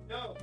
No.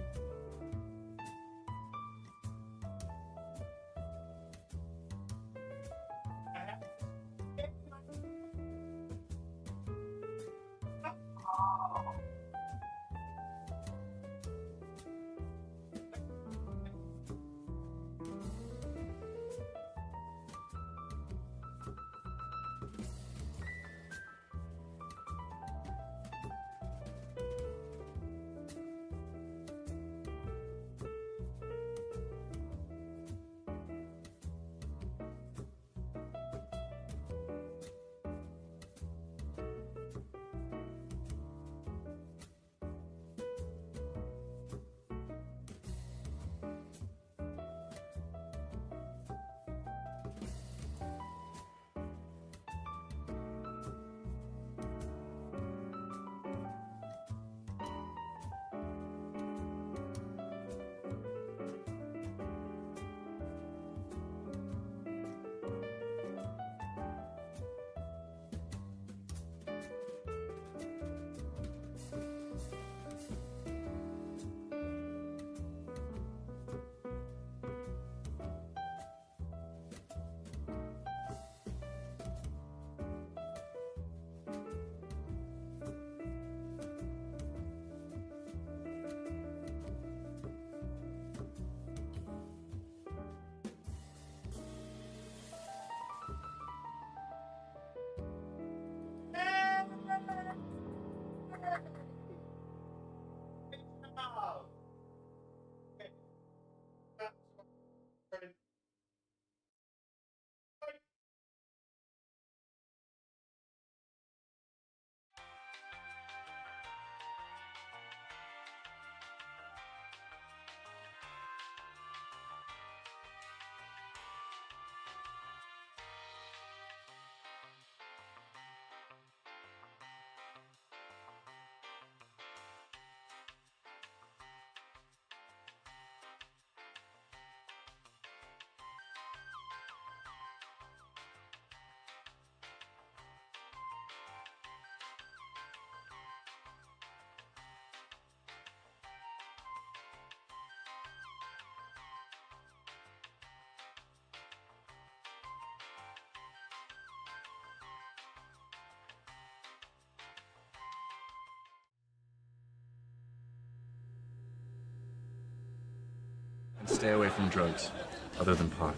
And stay away from drugs, other than pot.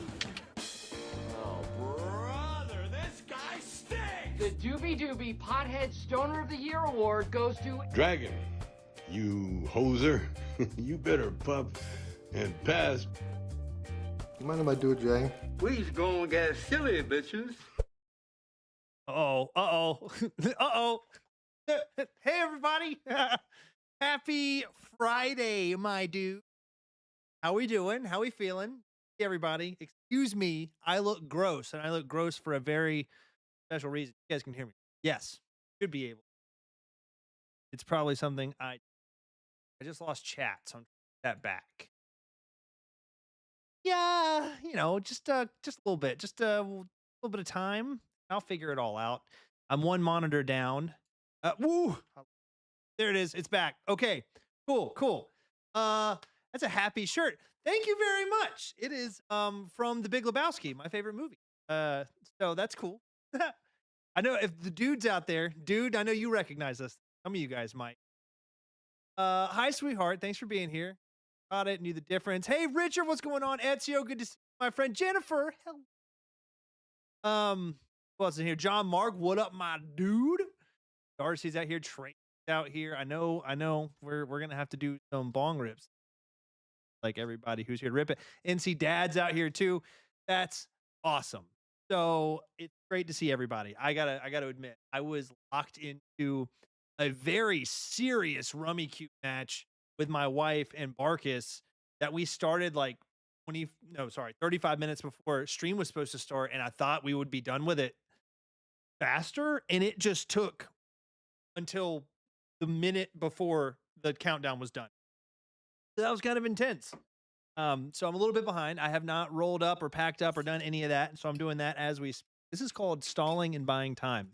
Oh, brother, this guy stinks! The Doobie Doobie Pothead Stoner of the Year Award goes to Dragon, you hoser, you better puff and pass. You mind if I do it, Jay? We's gonna get silly, bitches. Uh-oh. Hey, everybody. Happy Friday, my dude. How we doing? How we feeling? Hey, everybody. Excuse me. I look gross, and I look gross for a very special reason. You guys can hear me. Yes. Should be able. It's probably something I just lost chat, so I'm that back. Yeah, just a little bit. Just a little bit of time. I'll figure it all out. I'm one monitor down. Woo! There it is. It's back. Okay. Cool. That's a happy shirt. Thank you very much. It is from The Big Lebowski, my favorite movie. So that's cool. I know if the dudes out there, dude, I know you recognize us. Some of you guys might. Hi, sweetheart. Thanks for being here. Got it. Knew the difference. Hey, Richard, what's going on? Ezio, good to see you. My friend Jennifer. Hello. Who else is here? John Mark, what up, my dude? Darcy's out here. Trey's out here. I know. We're gonna have to do some bong rips. Like everybody who's here to rip it. NC Dad's out here too. That's awesome. So it's great to see everybody. I gotta admit, I was locked into a very serious Rummy Cube match with my wife and Barkus that we started like 35 minutes before stream was supposed to start, and I thought we would be done with it faster, and it just took until the minute before the countdown was done. So that was kind of intense. So I'm a little bit behind. I have not rolled up or packed up or done any of that. So I'm doing that as we speak. This is called stalling and buying time.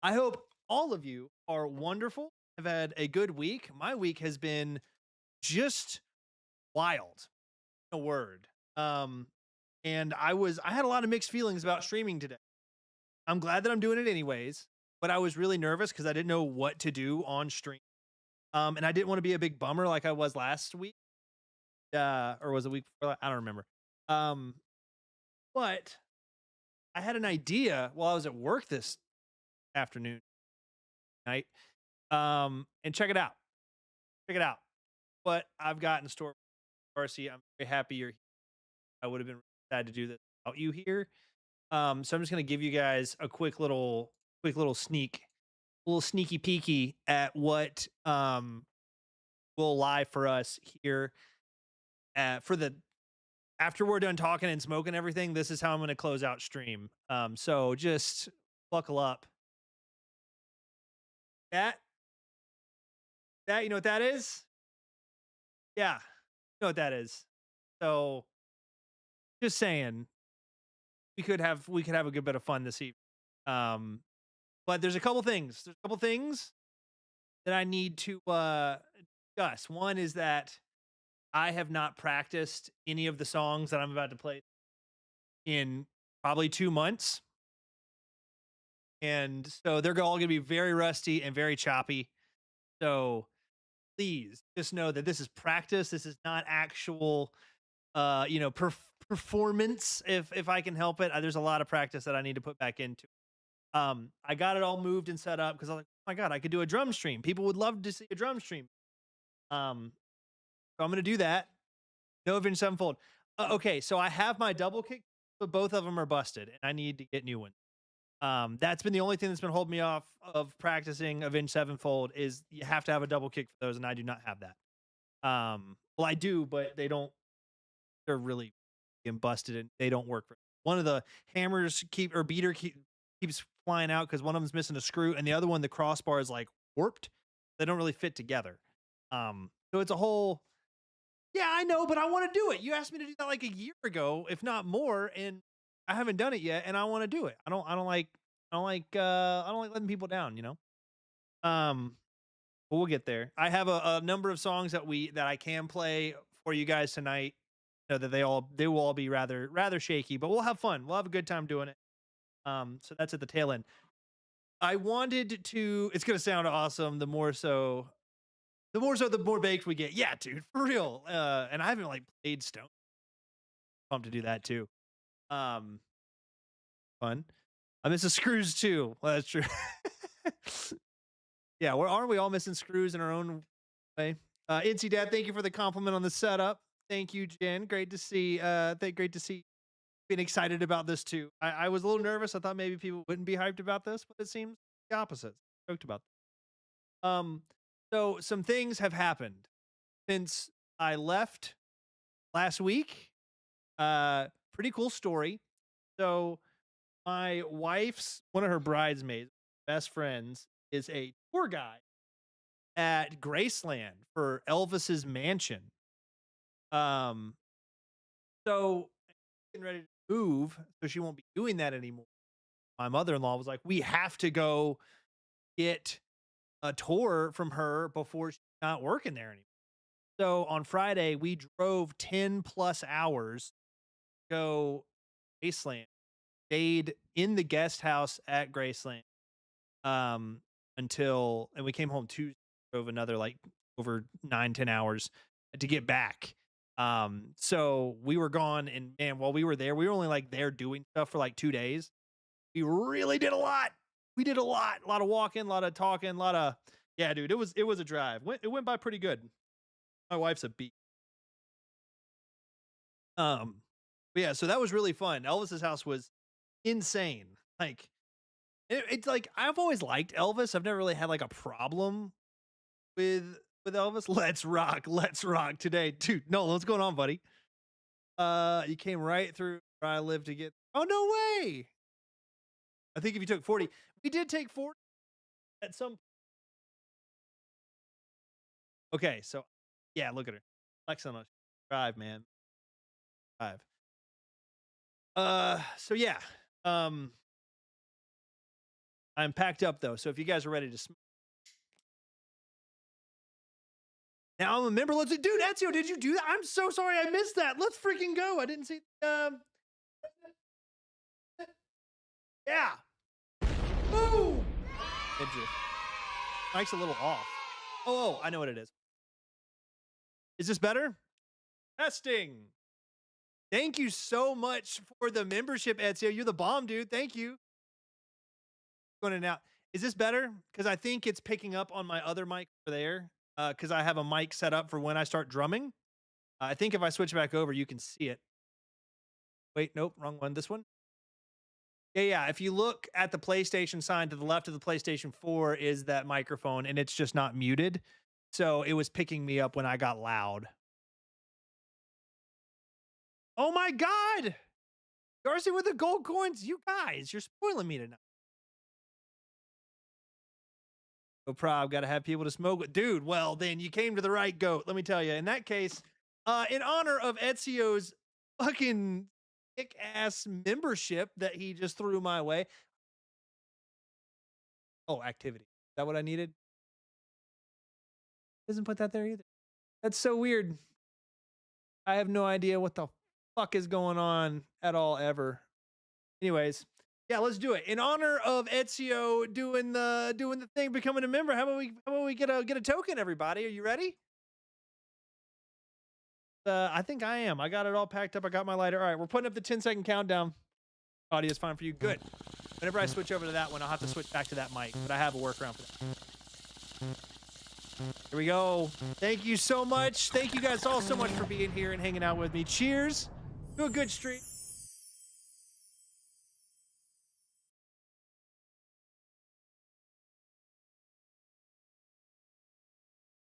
I hope all of you are wonderful. I've had a good week. My week has been just wild. A word. And I had a lot of mixed feelings about streaming today. I'm glad that I'm doing it anyways, but I was really nervous because I didn't know what to do on stream. And I didn't want to be a big bummer like I was last week. Or was it week before? I don't remember. Um, but I had an idea while I was at work this afternoon night. And check it out. Check it out. What I've got in store for RC. I'm very happy you're here. I would have been sad to do this without you here. So I'm just gonna give you guys a quick little little sneaky peeky at what will lie for us here for the after we're done talking and smoking everything. This is how I'm gonna close out stream. So just buckle up. That you know what that is? Yeah, you know what that is. So just saying, we could have a good bit of fun this evening. But there's a couple things. There's a couple things that I need to discuss. One is that I have not practiced any of the songs that I'm about to play in probably 2 months. And so they're all going to be very rusty and very choppy. So please just know that this is practice. This is not actual performance if I can help it. There's a lot of practice that I need to put back into. I got it all moved and set up because I was like, oh my god, I could do a drum stream. People would love to see a drum stream. So I'm gonna do that. No Avenged Sevenfold. Okay, so I have my double kick, but both of them are busted, and I need to get new ones. That's been the only thing that's been holding me off of practicing Avenged Sevenfold is you have to have a double kick for those, and I do not have that. Well, I do, but they don't. They're really getting busted, and they don't work. One of the hammers keeps flying out because one of them's missing a screw, and the other one, the crossbar is like warped. They don't really fit together. So it's a whole. Yeah, I know, but I want to do it. You asked me to do that like a year ago, if not more, and I haven't done it yet, and I want to do it. I don't like letting people down, you know. But we'll get there. I have a number of songs that I can play for you guys tonight. You know, that they will all be rather shaky, but we'll have fun. We'll have a good time doing it. So that's at the tail end. I wanted to. It's gonna sound awesome. The more the more baked we get. Yeah, dude, for real. And I haven't like played Stone. Pumped to do that too. Fun. I miss the screws too. Well, that's true. Yeah, aren't we all missing screws in our own way? Incy Dad, thank you for the compliment on the setup. Thank you, Jen. Great to see. Great to see. Being excited about this too. I was a little nervous. I thought maybe people wouldn't be hyped about this, but it seems the opposite. Stoked about this. So some things have happened since I left last week. Pretty cool story. So my wife's one of her bridesmaids, best friends, is a tour guide at Graceland for Elvis's mansion. So getting ready to move, so she won't be doing that anymore. My mother-in-law was like, we have to go get a tour from her before she's not working there anymore. So on Friday, we drove 10 plus hours to go Graceland, stayed in the guest house at Graceland and we came home Tuesday, drove another like over 9-10 hours to get back. So we were gone, and man, while we were there, we were only like there doing stuff for like 2 days. We really did a lot. We did a lot of walking, a lot of talking, a lot of, yeah, dude, it was a drive. It went by pretty good. My wife's a beat. But yeah, so that was really fun. Elvis's house was insane. Like it's like I've always liked Elvis. I've never really had like a problem with Elvis. Let's rock today, dude. No, what's going on, buddy? You came right through where I live to get. Oh no way! I think if you took 40, we did take 40 at some. Okay, so yeah, look at her. Flex on us. Drive, man. Drive. So yeah. I'm packed up though. So if you guys are ready to Now I'm a member. Let's do, dude. Ezio, did you do that? I'm so sorry, I missed that. Let's freaking go. I didn't see. Yeah. Boom. Mike's a little off. Oh, I know what it is. Is this better? Testing. Thank you so much for the membership, Ezio. You're the bomb, dude. Thank you. Going in and out. Is this better? Because I think it's picking up on my other mic over there. Because I have a mic set up for when I start drumming. I think if I switch back over, you can see it. Wait, nope, wrong one. This one. Yeah. If you look at the PlayStation sign to the left of the PlayStation 4 is that microphone, and it's just not muted. So it was picking me up when I got loud. Oh my God! Darcy with the gold coins. You guys, you're spoiling me tonight. No problem. Got to have people to smoke with. Dude, well, then you came to the right goat. Let me tell you. In that case, in honor of Ezio's fucking kick-ass membership that he just threw my way. Oh, activity. Is that what I needed? Doesn't put that there either. That's so weird. I have no idea what the fuck is going on at all ever. Anyways, yeah, let's do it. In honor of Ezio doing the thing, becoming a member, how about we get a token, everybody? Are you ready? I think I am. I got it all packed up. I got my lighter. All right, we're putting up the 10-second countdown. Audio's fine for you. Good. Whenever I switch over to that one, I'll have to switch back to that mic, but I have a workaround for that. Here we go. Thank you so much. Thank you guys all so much for being here and hanging out with me. Cheers to a good stream.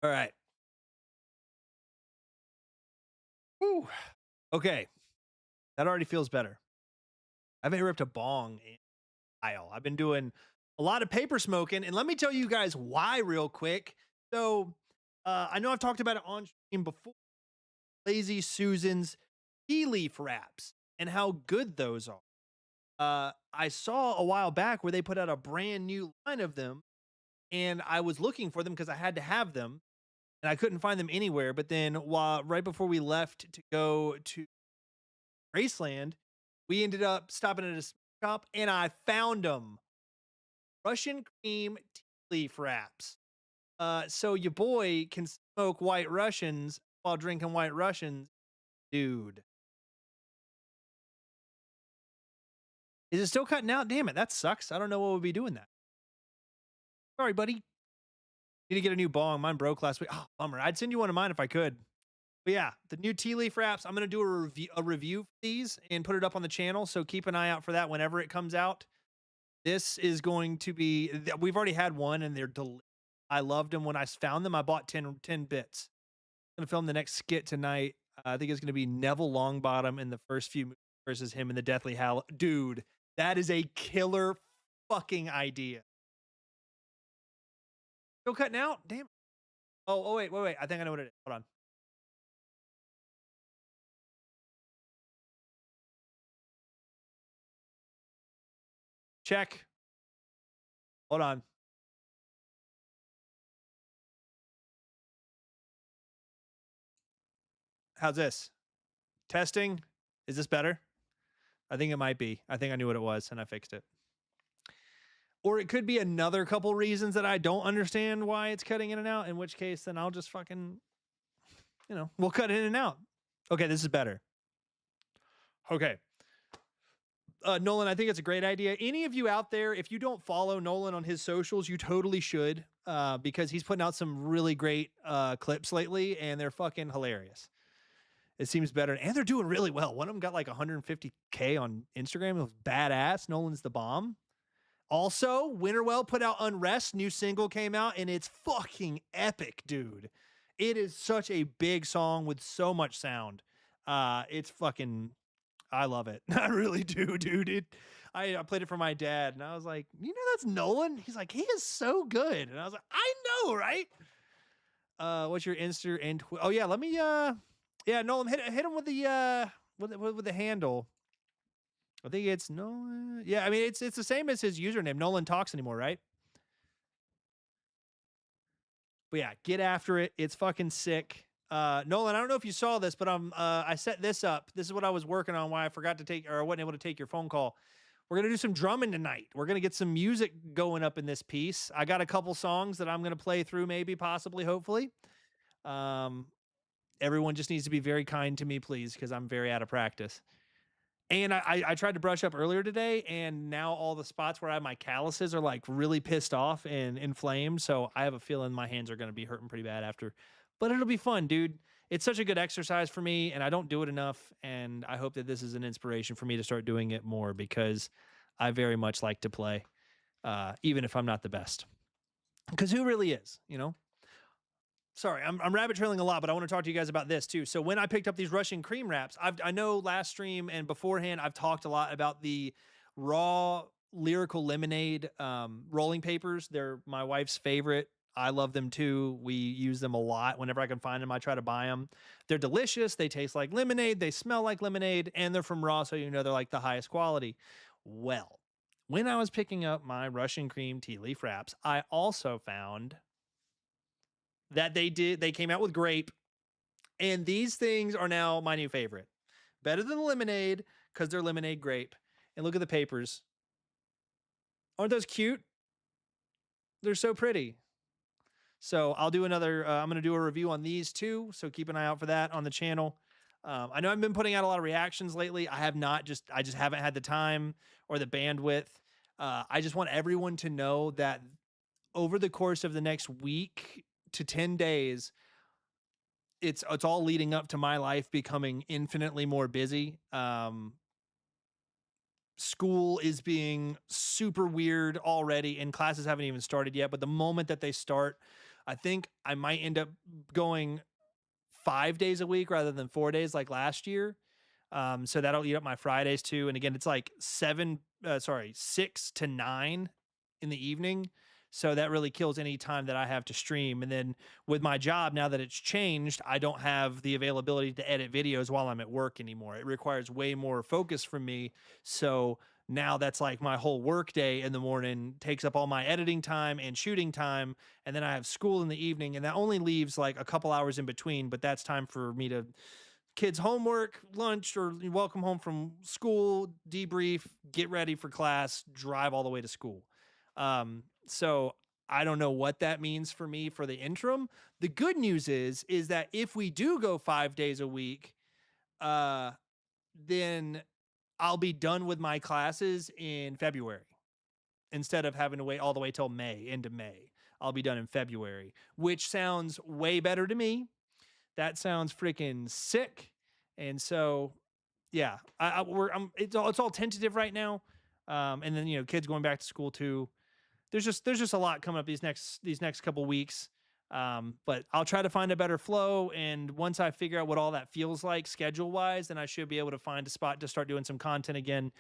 All right. Woo. Okay. That already feels better. I haven't ripped a bong in a while. I've been doing a lot of paper smoking, and let me tell you guys why real quick. So I know I've talked about it on stream before. Lazy Susan's tea leaf wraps and how good those are. I saw a while back where they put out a brand new line of them, and I was looking for them because I had to have them, and I couldn't find them anywhere. But then right before we left to go to Graceland, we ended up stopping at a shop, and I found them. Russian cream tea leaf wraps. So your boy can smoke White Russians while drinking White Russians. Dude. Is it still cutting out? Damn it, that sucks. I don't know what would be doing that. Sorry, buddy. Need to get a new bong. Mine broke last week. Oh, bummer. I'd send you one of mine if I could. But yeah, the new tea leaf wraps. I'm going to do a review for these and put it up on the channel. So keep an eye out for that whenever it comes out. This is going to be, we've already had one and they're delicious. I loved them when I found them. I bought 10 bits. I'm going to film the next skit tonight. I think it's going to be Neville Longbottom in the first few movies versus him in the Deathly Hallows. Dude, that is a killer fucking idea. Still cutting out? Damn. Oh, wait. I think I know what it is. Hold on. Check. Hold on. How's this? Testing. Is this better? I think it might be. I think I knew what it was and I fixed it. Or it could be another couple reasons that I don't understand why it's cutting in and out, in which case then I'll just fucking, we'll cut in and out. Okay, this is better. Okay. Nolan, I think it's a great idea. Any of you out there, if you don't follow Nolan on his socials, you totally should, because he's putting out some really great clips lately, and they're fucking hilarious. It seems better, and they're doing really well. One of them got like 150K on Instagram. It was badass. Nolan's the bomb. Also, Winterwell put out Unrest. New single came out, and it's fucking epic, dude. It is such a big song with so much sound. It's fucking... I love it. I really do, dude. I played it for my dad, and I was like, that's Nolan? He's like, he is so good. And I was like, I know, right? What's your Insta and oh yeah, let me Nolan, hit him with the handle. I think it's Nolan. Yeah, I mean it's the same as his username. Nolan Talks anymore, right? But yeah, get after it. It's fucking sick. Nolan, I don't know if you saw this, but I set this up. This is what I was working on. Why I forgot to take, or I wasn't able to take your phone call. We're gonna do some drumming tonight. We're gonna get some music going up in this piece. I got a couple songs that I'm gonna play through, maybe, possibly, hopefully. Everyone just needs to be very kind to me, please, because I'm very out of practice. And I tried to brush up earlier today, and now all the spots where I have my calluses are like really pissed off and inflamed. So I have a feeling my hands are going to be hurting pretty bad after. But it'll be fun, dude. It's such a good exercise for me, and I don't do it enough. And I hope that this is an inspiration for me to start doing it more because I very much like to play, even if I'm not the best. Because who really is, you know? Sorry, I'm rabbit trailing a lot, but I want to talk to you guys about this too. So when I picked up these Russian cream wraps, I know last stream and beforehand I've talked a lot about the raw lyrical lemonade rolling papers. They're my wife's favorite. I love them too. We use them a lot. Whenever I can find them, I try to buy them. They're delicious. They taste like lemonade. They smell like lemonade, and they're from Raw, so you know they're like the highest quality. Well, when I was picking up my Russian cream tea leaf wraps, I also found that they came out with grape, and these things are now my new favorite. Better than the lemonade because they're lemonade grape. And look at the papers. Aren't those cute? They're so pretty. So I'll do another, I'm going to do a review on these too. So keep an eye out for that on the channel. I know I've been putting out a lot of reactions lately. I just haven't had the time or the bandwidth. I just want everyone to know that over the course of the next week to 10 days, it's all leading up to my life becoming infinitely more busy. School is being super weird already, and classes haven't even started yet. But the moment that they start, I think I might end up going 5 days a week rather than 4 days like last year. So that'll eat up my Fridays too. And again, it's like 6 to 9 in the evening. So that really kills any time that I have to stream. And then with my job, now that it's changed, I don't have the availability to edit videos while I'm at work anymore. It requires way more focus from me. So now that's like my whole work day in the morning takes up all my editing time and shooting time. And then I have school in the evening, and that only leaves like a couple hours in between, but that's time for me to kids' homework, lunch, or welcome home from school, debrief, get ready for class, drive all the way to school. So I don't know what that means for me for the interim. The good news is that if we do go 5 days a week, then I'll be done with my classes in February instead of having to wait all the way till May, into May. I'll be done in February, which sounds way better to me. That sounds freaking sick. And so, yeah, it's all tentative right now. And then, you know, kids going back to school too. There's just a lot coming up these next couple weeks. But I'll try to find a better flow. And once I figure out what all that feels like schedule wise, then I should be able to find a spot to start doing some content again.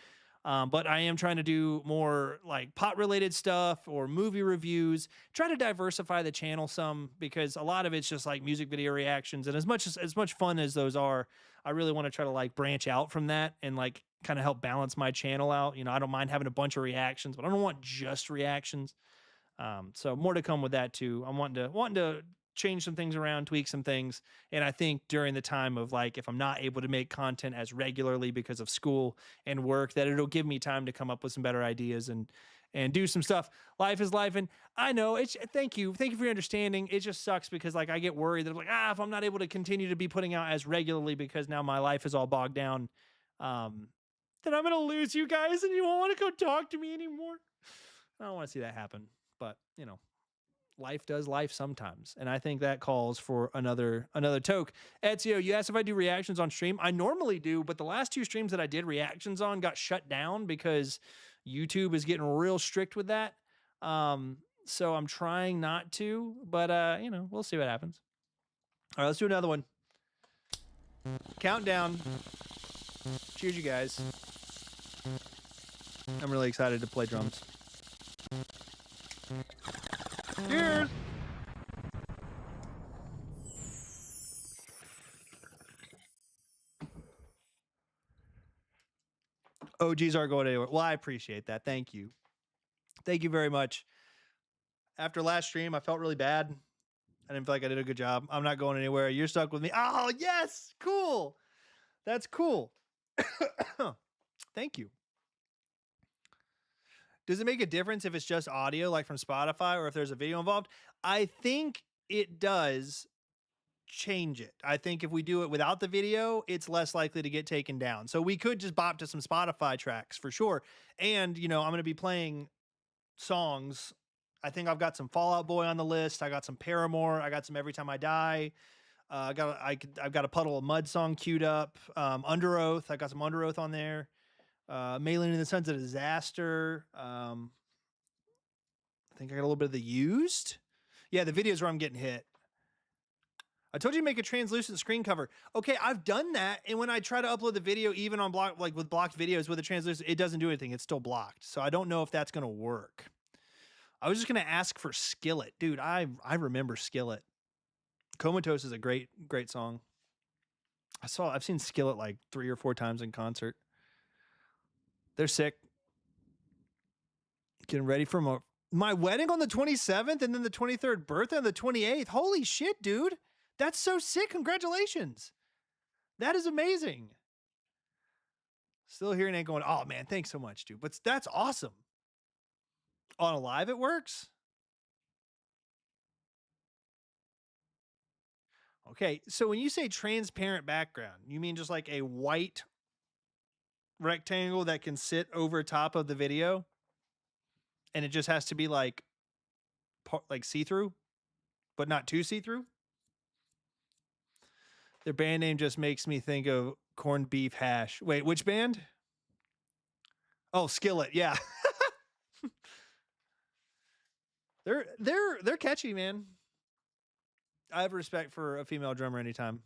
But I am trying to do more like pot related stuff or movie reviews, try to diversify the channel some, because a lot of it's just like music video reactions. And as much fun as those are, I really want to try to like branch out from that and like kind of help balance my channel out. You know, I don't mind having a bunch of reactions, but I don't want just reactions. So more to come with that too. I'm wanting to change some things around, tweak some things. And I think during the time of like, if I'm not able to make content as regularly because of school and work, that it'll give me time to come up with some better ideas and do some stuff. Life is life. And I know thank you for your understanding. It just sucks because like, I get worried that I'm like, if I'm not able to continue to be putting out as regularly because now my life is all bogged down, then I'm going to lose you guys and you won't want to go talk to me anymore. I don't want to see that happen, but you know, life does life sometimes. And I think that calls for another toke. Ezio, you asked if I do reactions on stream. I normally do, but the last 2 streams that I did reactions on got shut down because YouTube is getting real strict with that. So I'm trying not to, but you know, we'll see what happens. All right, let's do another one. Countdown. Cheers, you guys. I'm really excited to play drums. Cheers! OGs aren't going anywhere. Well, I appreciate that. Thank you. Thank you very much. After last stream, I felt really bad. I didn't feel like I did a good job. I'm not going anywhere. You're stuck with me. Oh, yes. Cool. That's cool. Thank you. Does it make a difference if it's just audio, like from Spotify, or if there's a video involved? I think it does change it. I think if we do it without the video, it's less likely to get taken down. So we could just bop to some Spotify tracks for sure. And, you know, I'm going to be playing songs. I think I've got some Fall Out Boy on the list. I got some Paramore. I got some Every Time I Die. I've got a Puddle of Mud song queued up. Under Oath. I got some Under Oath on there. Mailing in the Sons of Disaster. I think I got a little bit of The Used. Yeah, the videos where I'm getting hit. I told you to make a translucent screen cover. Okay, I've done that, and when I try to upload the video, even on with blocked videos with a translucent, it doesn't do anything. It's still blocked. So I don't know if that's gonna work. I was just gonna ask for Skillet, dude. I remember Skillet. Comatose is a great song. I've seen Skillet like 3 or 4 times in concert. They're sick. Getting ready for my wedding on the 27th, and then the 23rd birthday on the 28th. Holy shit, dude. That's so sick. Congratulations. That is amazing. Still hearing it going, oh man, thanks so much, dude. But that's awesome. On a live, it works. Okay, so when you say transparent background, you mean just like a white rectangle that can sit over top of the video? And it just has to be like see-through, but not too see-through? Their band name just makes me think of corned beef hash. Wait, which band? Oh, Skillet. Yeah. They're catchy, man. I have respect for a female drummer anytime.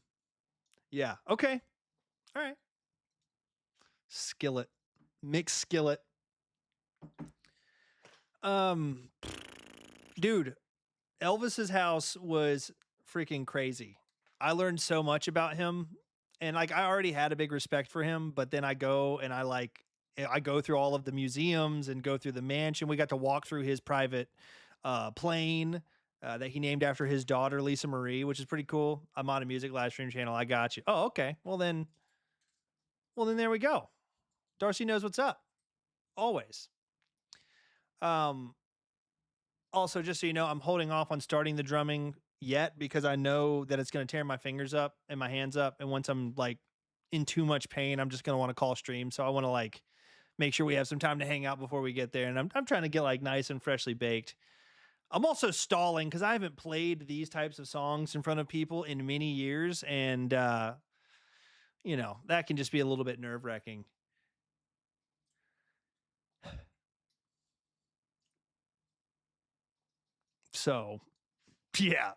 Yeah. Okay. All right. Skillet. Mixed Skillet. Dude, Elvis's house was freaking crazy. I learned so much about him, and like I already had a big respect for him, but then I go and I go through all of the museums and go through the mansion. We got to walk through his private plane that he named after his daughter, Lisa Marie, which is pretty cool. I'm on a music live stream channel. I got you. Oh, okay. Well then there we go. Darcy knows what's up. Always. Also, just so you know, I'm holding off on starting the drumming yet because I know that it's going to tear my fingers up and my hands up. And once I'm like in too much pain, I'm just going to want to call stream. So I want to like make sure we have some time to hang out before we get there. And I'm trying to get like nice and freshly baked. I'm also stalling because I haven't played these types of songs in front of people in many years. And, you know, that can just be a little bit nerve-wracking. So, yeah.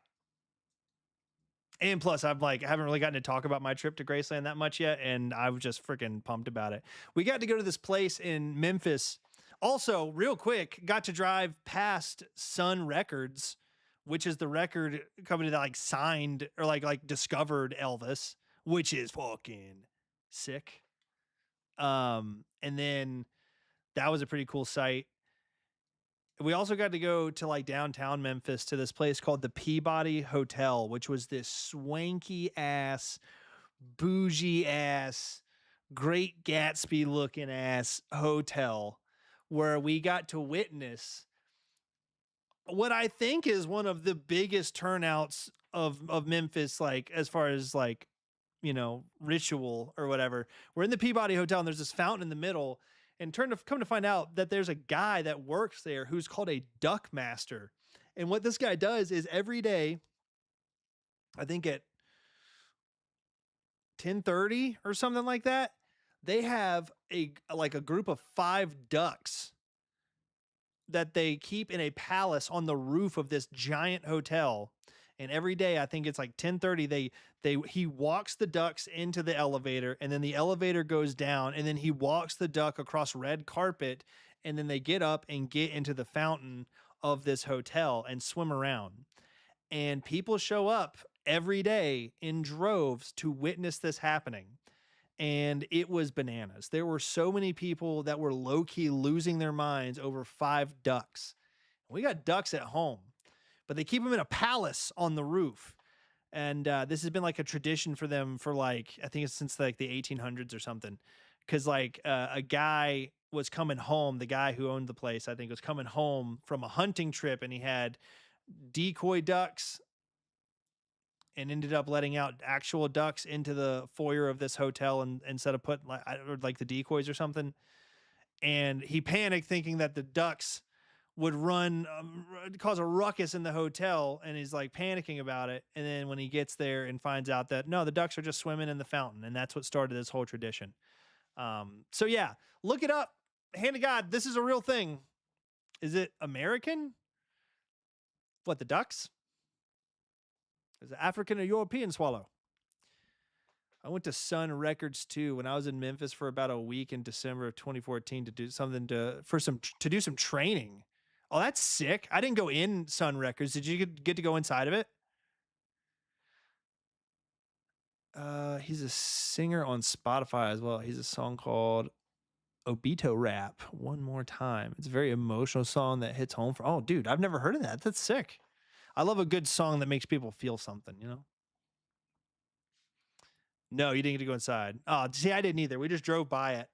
And plus, I haven't really gotten to talk about my trip to Graceland that much yet, and I was just freaking pumped about it. We got to go to this place in Memphis. Also, real quick, got to drive past Sun Records, which is the record company that like signed or like discovered Elvis, which is fucking sick. And then that was a pretty cool site. We also got to go to like downtown Memphis to this place called the Peabody Hotel, which was this swanky ass, bougie ass, Great Gatsby looking ass hotel where we got to witness what I think is one of the biggest turnouts of Memphis, like as far as like, you know, ritual or whatever. We're in the Peabody Hotel and there's this fountain in the middle. And come to find out that there's a guy that works there who's called a duck master. And what this guy does is every day, I think at 10:30 or something like that, they have a group of 5 ducks that they keep in a palace on the roof of this giant hotel. And every day, I think it's like 10:30, he walks the ducks into the elevator, and then the elevator goes down, and then he walks the duck across red carpet, and then they get up and get into the fountain of this hotel and swim around. And people show up every day in droves to witness this happening. And it was bananas. There were so many people that were low-key losing their minds over 5 ducks. We got ducks at home. but they keep them in a palace on the roof. And this has been like a tradition for them for like, I think it's since like the 1800s or something. Cause like a guy was coming home, the guy who owned the place, I think was coming home from a hunting trip, and he had decoy ducks and ended up letting out actual ducks into the foyer of this hotel, and instead of putting like the decoys or something. And he panicked thinking that the ducks would cause a ruckus in the hotel, and he's like panicking about it. And then when he gets there and finds out that no, the ducks are just swimming in the fountain, and that's what started this whole tradition. So yeah, look it up. Hand of God, this is a real thing. Is it American? What, the ducks? Is it African or European swallow? I went to Sun Records too when I was in Memphis for about a week in December of 2014 to do something to do some training. Oh, that's sick. I didn't go in Sun Records. Did you get to go inside of it? He's a singer on Spotify as well. He's a song called Obito Rap. One More Time. It's a very emotional song that hits home for. Oh, dude, I've never heard of that. That's sick. I love a good song that makes people feel something, you know? No, you didn't get to go inside. Oh, see, I didn't either. We just drove by it.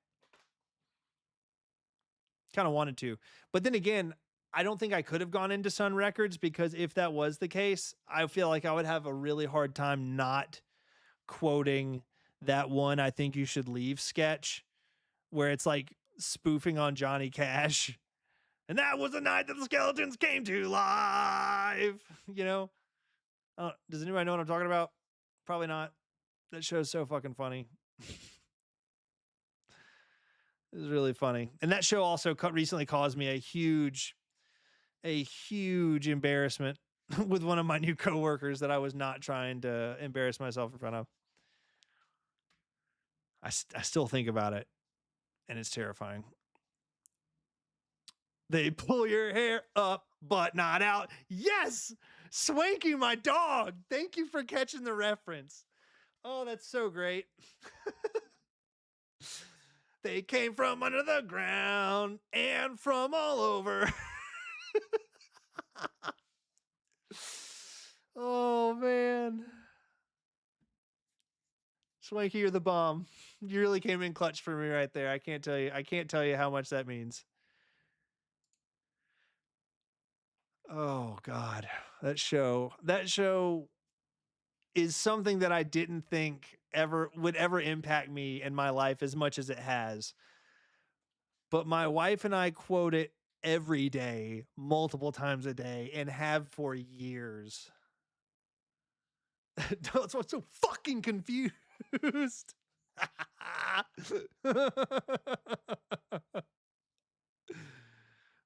Kind of wanted to. But then again, I don't think I could have gone into Sun Records, because if that was the case, I feel like I would have a really hard time not quoting that one I Think You Should Leave sketch, where it's like spoofing on Johnny Cash. And that was the night that the skeletons came to life. You know? Does anybody know what I'm talking about? Probably not. That show's so fucking funny. It was really funny. And that show also recently caused me a huge embarrassment with one of my new coworkers that I was not trying to embarrass myself in front of. I still think about it, and it's terrifying. They pull your hair up, but not out. Yes! Swanky, my dog. Thank you for catching the reference. Oh, that's so great. They came from under the ground and from all over. Oh, man. Swanky, you're the bomb. You really came in clutch for me right there. I can't tell you how much that means. Oh, God. That show is something that I didn't think would ever impact me in my life as much as it has. But my wife and I quote it every day, multiple times a day, and have for years. That's what's so fucking confused.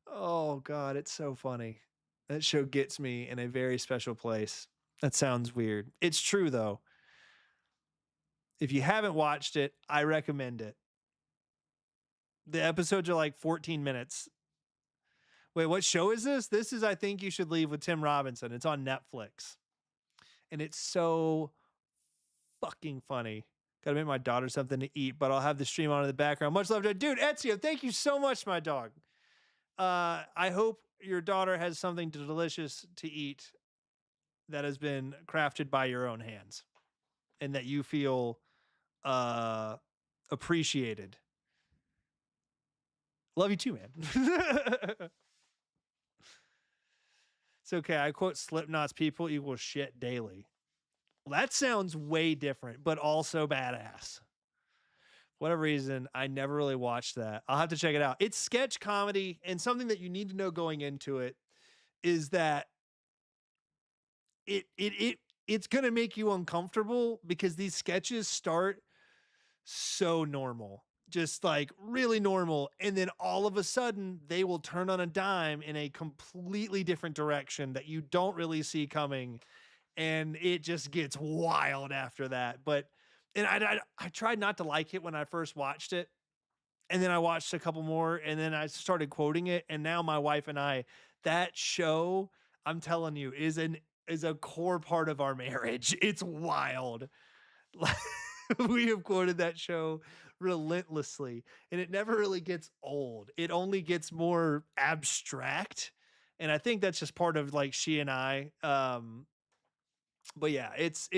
Oh, God, it's so funny. That show gets me in a very special place. That sounds weird. It's true, though. If you haven't watched it, I recommend it. The episodes are like 14 minutes. Wait, what show is this? This is I Think You Should Leave with Tim Robinson. It's on Netflix. And it's so fucking funny. Gotta make my daughter something to eat, but I'll have the stream on in the background. Much love to dude, Ezio, thank you so much, my dog. I hope your daughter has something delicious to eat that has been crafted by your own hands, and that you feel appreciated. Love you too, man. It's okay. I quote Slipknot's "People equal shit" daily. Well, that sounds way different, but also badass. For whatever reason, I never really watched that. I'll have to check it out. It's sketch comedy, and something that you need to know going into it is that it's gonna make you uncomfortable, because these sketches start so normal, just like really normal, and then all of a sudden they will turn on a dime in a completely different direction that you don't really see coming, and it just gets wild after that. But and I tried not to like it when I first watched it, and then I watched a couple more, and then I started quoting it, and now my wife and I, that show, I'm telling you, is a core part of our marriage. It's wild. We have quoted that show relentlessly, and it never really gets old. It only gets more abstract And I think that's just part of like she and I. But yeah, it's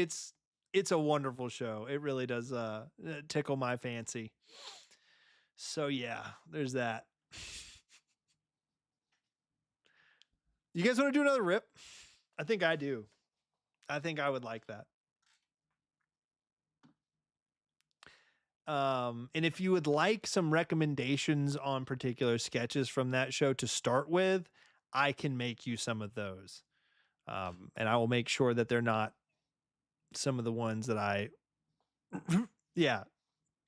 a wonderful show. It really does tickle my fancy. So yeah, there's that. You guys want to do another rip? I think I do. I think I would like that. And if you would like some recommendations on particular sketches from that show to start with, I can make you some of those. And I will make sure that they're not some of the ones that I, yeah,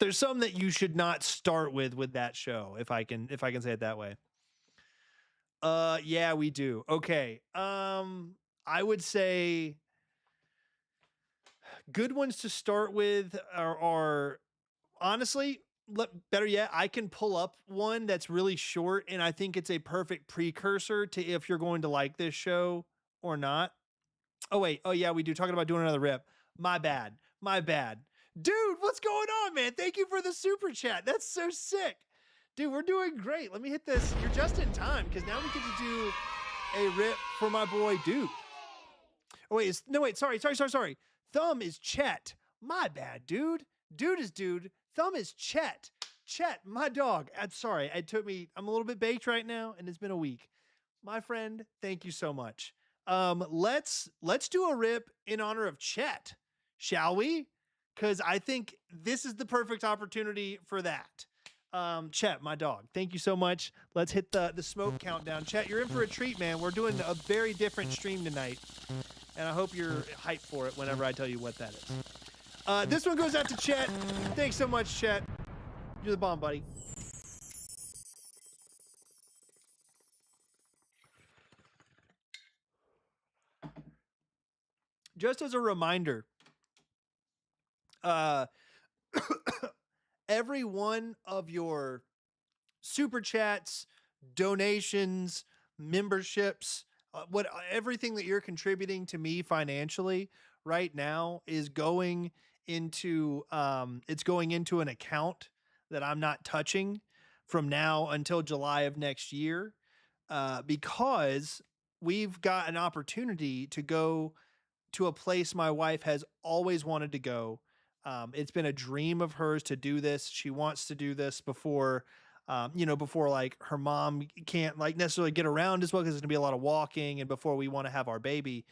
there's some that you should not start with that show. If I can say it that way. Yeah, we do. Okay. I would say good ones to start with are honestly, better yet, I can pull up one that's really short, and I think it's a perfect precursor to if you're going to like this show or not. Oh, wait. Oh, yeah, we do. Talking about doing another rip. My bad. My bad. Dude, what's going on, man? Thank you for the super chat. That's so sick. Dude, we're doing great. Let me hit this. You're just in time because now we get to do a rip for my boy, Dude. Oh, wait. No, wait. Sorry. Thumb is Chet. My bad, dude. Dude is Dude. Thumb is Chet. Chet, my dog. I'm sorry. I'm a little bit baked right now, and it's been a week. My friend, thank you so much. Let's do a rip in honor of Chet, shall we? Because I think this is the perfect opportunity for that. Chet, my dog, thank you so much. Let's hit the smoke countdown. Chet, you're in for a treat, man. We're doing a very different stream tonight, and I hope you're hyped for it whenever I tell you what that is. This one goes out to Chet. Thanks so much, Chet. You're the bomb, buddy. Just as a reminder, every one of your super chats, donations, memberships, everything that you're contributing to me financially right now is going into an account that I'm not touching from now until July of next year, because we've got an opportunity to go to a place my wife has always wanted to go. It's been a dream of hers to do this. She wants to do this before like her mom can't like necessarily get around as well because there's gonna be a lot of walking, and before we want to have our baby,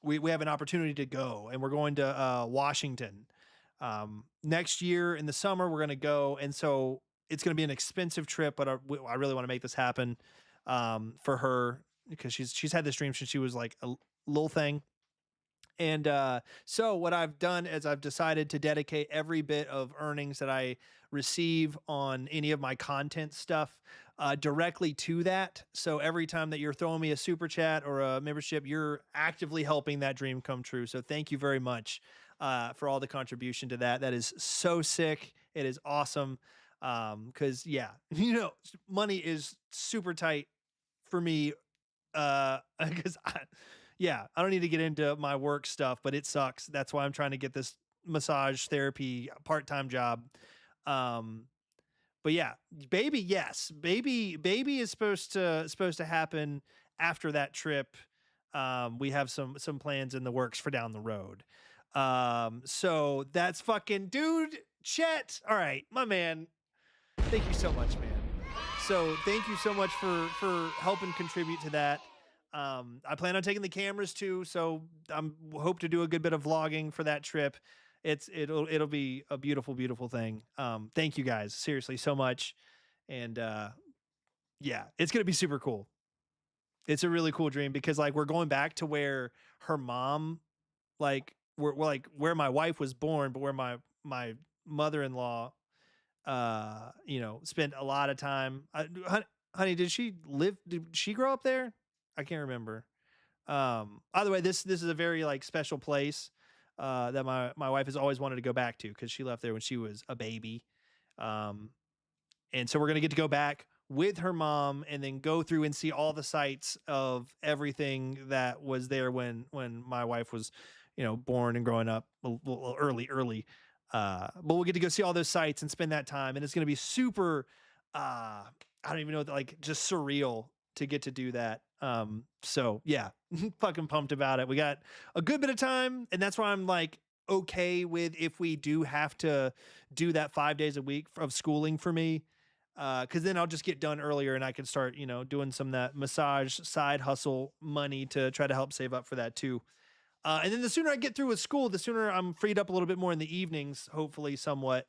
we have an opportunity to go, and we're going to Washington next year in the summer. We're gonna go, and so it's gonna be an expensive trip, but I really want to make this happen for her because she's had this dream since she was like a little thing. And so what I've done is I've decided to dedicate every bit of earnings that I receive on any of my content stuff directly to that. So every time that you're throwing me a super chat or a membership, you're actively helping that dream come true. So thank you very much for all the contribution to that. That is so sick. It is awesome. Because yeah, money is super tight for me. Because I don't need to get into my work stuff, but it sucks. That's why I'm trying to get this massage therapy part-time job. But yeah, baby, yes, baby is supposed to happen after that trip. We have some plans in the works for down the road. So that's fucking Dude, Chet. All right, my man. Thank you so much, man. So thank you so much for helping contribute to that. I plan on taking the cameras too, so I'm hope to do a good bit of vlogging for that trip. It'll be a beautiful, beautiful thing. Thank you guys seriously so much. And yeah, it's gonna be super cool. It's a really cool dream because like we're going back to where her mom, like we're like where my wife was born, but where my mother-in-law spent a lot of time. Honey, did she grow up there? I can't remember. By the way, this is a very like special place that my wife has always wanted to go back to because she left there when she was a baby. And so we're gonna get to go back with her mom and then go through and see all the sites of everything that was there when my wife was, born and growing up a little early. But we'll get to go see all those sites and spend that time, and it's gonna be super. I don't even know, like just surreal to get to do that. So yeah, fucking pumped about it. We got a good bit of time, and that's why I'm like okay with if we do have to do that 5 days a week of schooling for me. Cause then I'll just get done earlier and I can start, you know, doing some of that massage side hustle money to try to help save up for that too. And then the sooner I get through with school, the sooner I'm freed up a little bit more in the evenings, hopefully somewhat,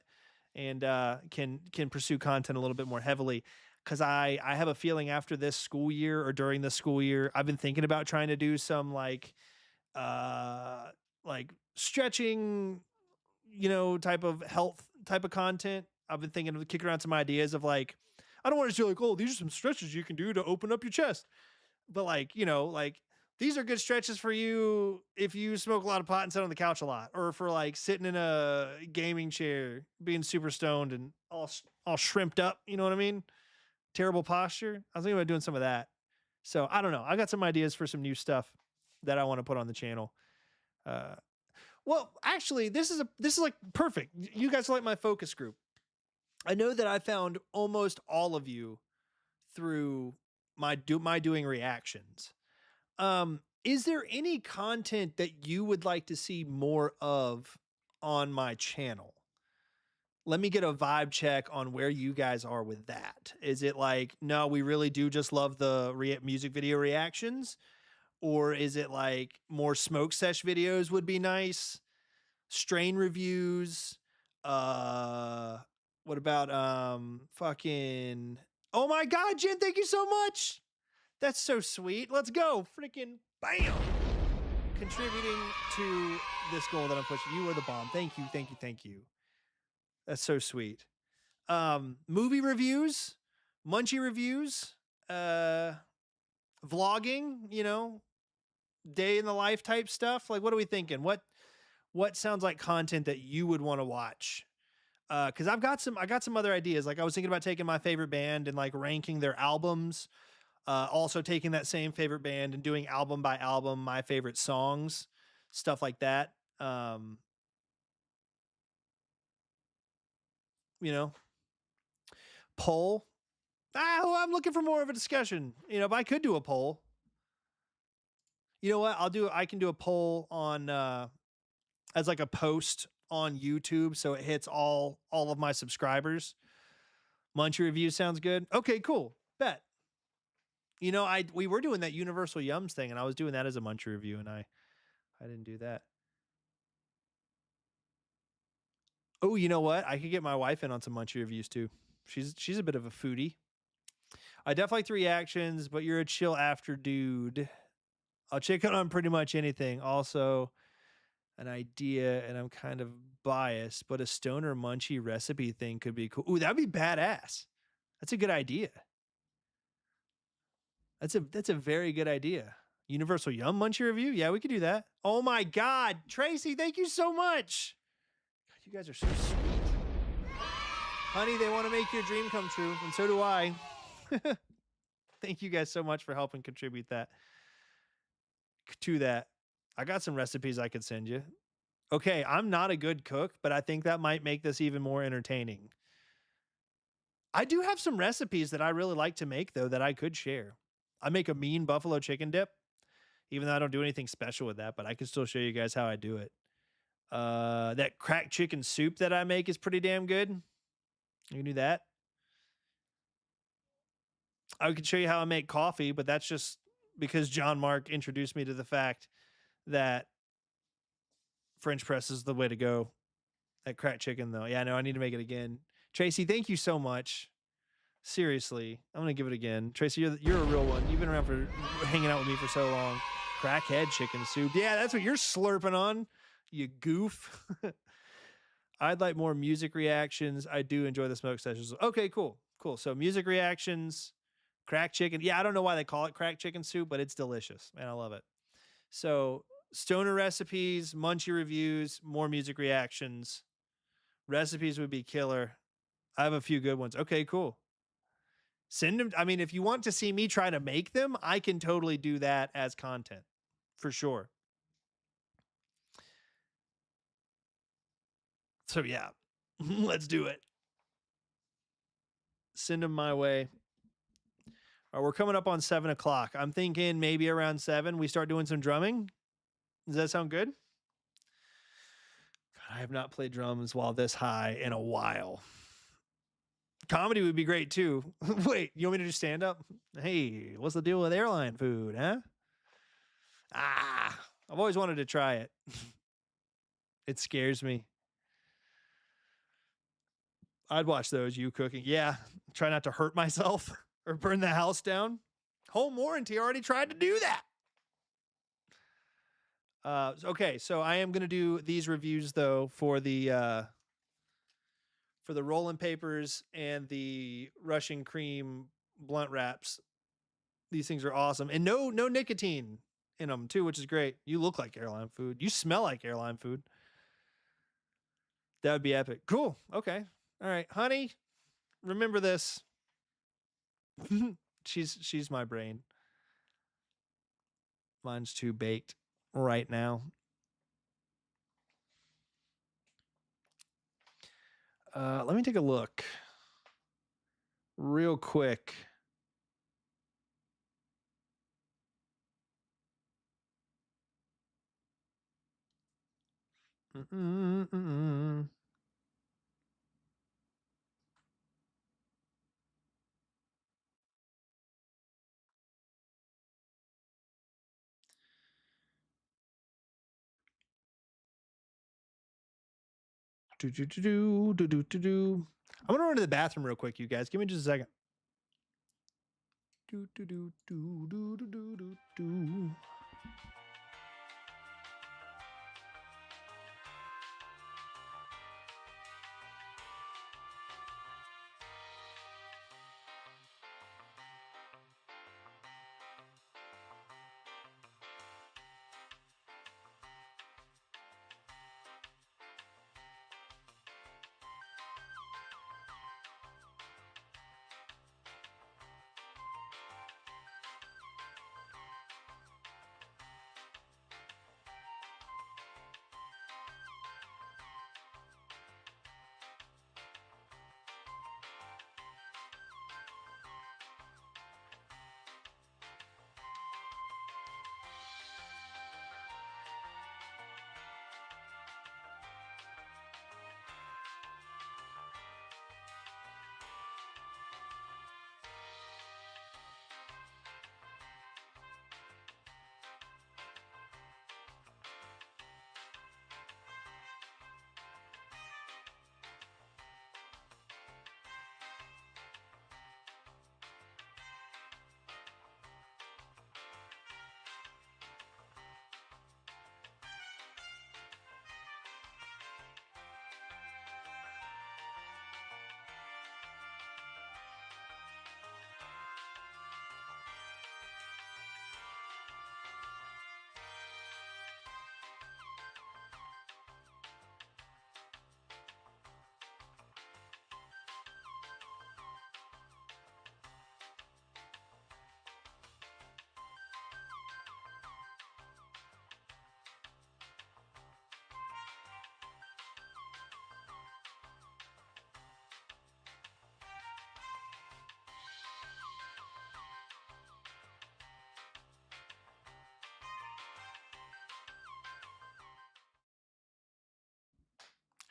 and can pursue content a little bit more heavily. Cause I have a feeling after this school year or during the school year, I've been thinking about trying to do some like stretching, you know, type of health type of content. I've been thinking of kicking around some ideas of like, I don't want to say like, oh, these are some stretches you can do to open up your chest. But like, you know, like these are good stretches for you if you smoke a lot of pot and sit on the couch a lot, or for like sitting in a gaming chair, being super stoned and all shrimped up. You know what I mean? Terrible posture. I was thinking about doing some of that. So I don't know. I got some ideas for some new stuff that I want to put on the channel. Well, actually, this is like perfect. You guys are like my focus group. I know that I found almost all of you through my doing reactions. Is there any content that you would like to see more of on my channel? Let me get a vibe check on where you guys are with that. Is it like, no, we really do just love the music video reactions? Or is it like more smoke sesh videos would be nice? Strain reviews? What about fucking oh my god, Jen, thank you so much. That's so sweet. Let's go. Freaking bam. Contributing to this goal that I'm pushing. You are the bomb. Thank you, thank you, thank you. That's so sweet. Movie reviews, munchie reviews, vlogging, you know, day in the life type stuff. Like, what are we thinking? What sounds like content that you would want to watch? Because I got some other ideas. Like I was thinking about taking my favorite band and like ranking their albums. Also taking that same favorite band and doing album by album, my favorite songs, stuff like that. You know, poll. Well, I'm looking for more of a discussion. You know, if I could do a poll, you know what? I can do a poll on as like a post on YouTube, so it hits all of my subscribers. Munchie review sounds good. Okay, cool. Bet. You know, we were doing that Universal Yums thing, and I was doing that as a Munchie review, and I didn't do that. Oh, you know what? I could get my wife in on some Munchie reviews too. She's a bit of a foodie. I definitely like the reactions, but you're a chill after dude. I'll check out on pretty much anything. Also, an idea, and I'm kind of biased, but a stoner munchie recipe thing could be cool. Ooh, that'd be badass. That's a good idea. That's a very good idea. Universal Yum Munchie review? Yeah, we could do that. Oh my God, Tracy, thank you so much. God, you guys are so sweet. Honey, they want to make your dream come true, and so do I. Thank you guys so much for helping contribute that to that. I got some recipes I could send you. Okay, I'm not a good cook, but I think that might make this even more entertaining. I do have some recipes that I really like to make, though, that I could share. I make a mean buffalo chicken dip, even though I don't do anything special with that, but I can still show you guys how I do it. That cracked chicken soup that I make is pretty damn good. You can do that. I could show you how I make coffee, but that's just because John Mark introduced me to the fact that French press is the way to go. That cracked chicken, though. Yeah, no, I need to make it again. Tracy, thank you so much. Seriously, I'm gonna give it again. Tracy, you're a real one. You've been around for hanging out with me for so long. Crackhead chicken soup. Yeah, that's what you're slurping on, you goof. I'd like more music reactions. I do enjoy the smoke sessions. Okay, cool. So music reactions, cracked chicken. Yeah, I don't know why they call it cracked chicken soup, but it's delicious. Man, I love it. So stoner recipes, munchie reviews, more music reactions. Recipes would be killer. I have a few good ones. Okay, cool. Send them. I mean, if you want to see me try to make them, I can totally do that as content for sure. So yeah, let's do it. Send them my way. All right, we're coming up on 7 o'clock. I'm thinking maybe around 7 we start doing some drumming. Does that sound good? God, I have not played drums while this high in a while. Comedy would be great too. Wait, you want me to just stand up? Hey, what's the deal with airline food, huh? I've always wanted to try it. It scares me. I'd watch those, you cooking. Yeah, try not to hurt myself or burn the house down. Home warranty already tried to do that. Okay, so I am going to do these reviews though for the rolling papers and the Russian cream blunt wraps. These things are awesome, and no nicotine in them too, which is great. You look like airline food. You smell like airline food. That would be epic. Cool. Okay. All right, honey. Remember this. she's my brain. Mine's too baked right now. Let me take a look real quick. I'm gonna run to the bathroom real quick, you guys. Give me just a second.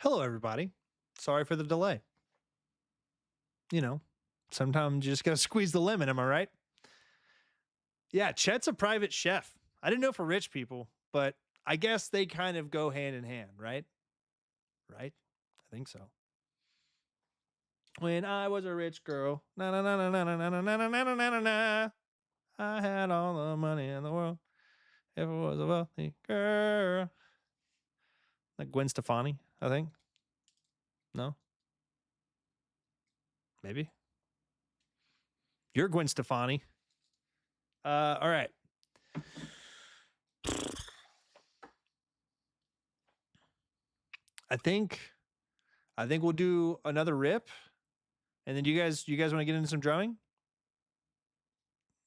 Hello, everybody. Sorry for the delay. You know, sometimes you just gotta squeeze the lemon. Am I right? Yeah, Chet's a private chef. I didn't know for rich people, but I guess they kind of go hand in hand, right? Right? I think so. When I was a rich girl, na na na na na na na na na na na na na, I had all the money in the world. If I was a wealthy girl, like Gwen Stefani, I think. No, maybe you're Gwen Stefani. All right. I think we'll do another rip, and then you guys want to get into some drumming,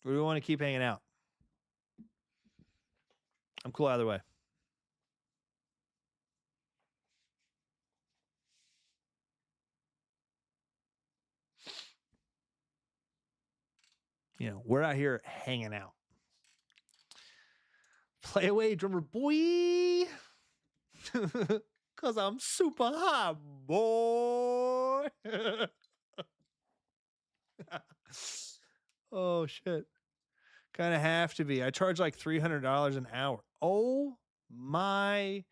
or do we want to keep hanging out? I'm cool either way. You know, we're out here hanging out. Play away, drummer boy. Cause I'm super high, boy. Oh shit. Kind of have to be. I charge like $300 an hour. Oh my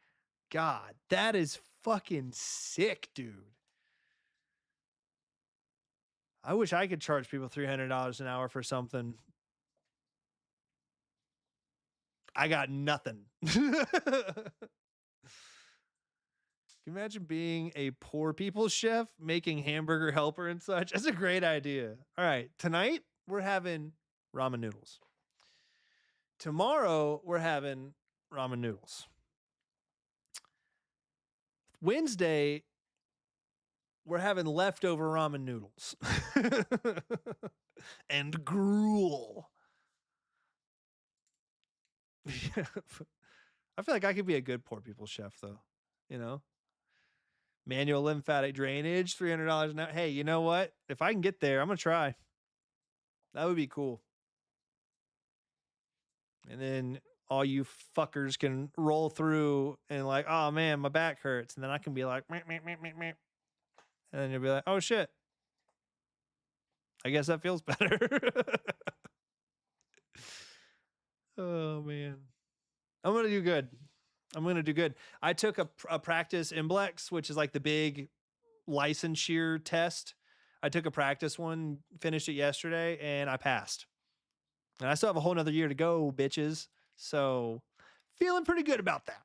God. That is fucking sick, dude. I wish I could charge people $300 an hour for something. I got nothing. Can you imagine being a poor people's chef, making hamburger helper and such? That's a great idea. All right. Tonight, we're having ramen noodles. Tomorrow, we're having ramen noodles. Wednesday, we're having leftover ramen noodles and gruel. I feel like I could be a good poor people's chef, though. You know, manual lymphatic drainage, $300 an hour. Hey, you know what? If I can get there, I'm gonna try. That would be cool. And then all you fuckers can roll through and like, oh man, my back hurts, and then I can be like, meh, meh, meh, meh, meh. And then you'll be like, oh shit. I guess that feels better. Oh man. I'm going to do good. I'm going to do good. I took a practice Imblex, which is like the big licensure test. I took a practice one, finished it yesterday, and I passed. And I still have a whole nother year to go, bitches. So feeling pretty good about that.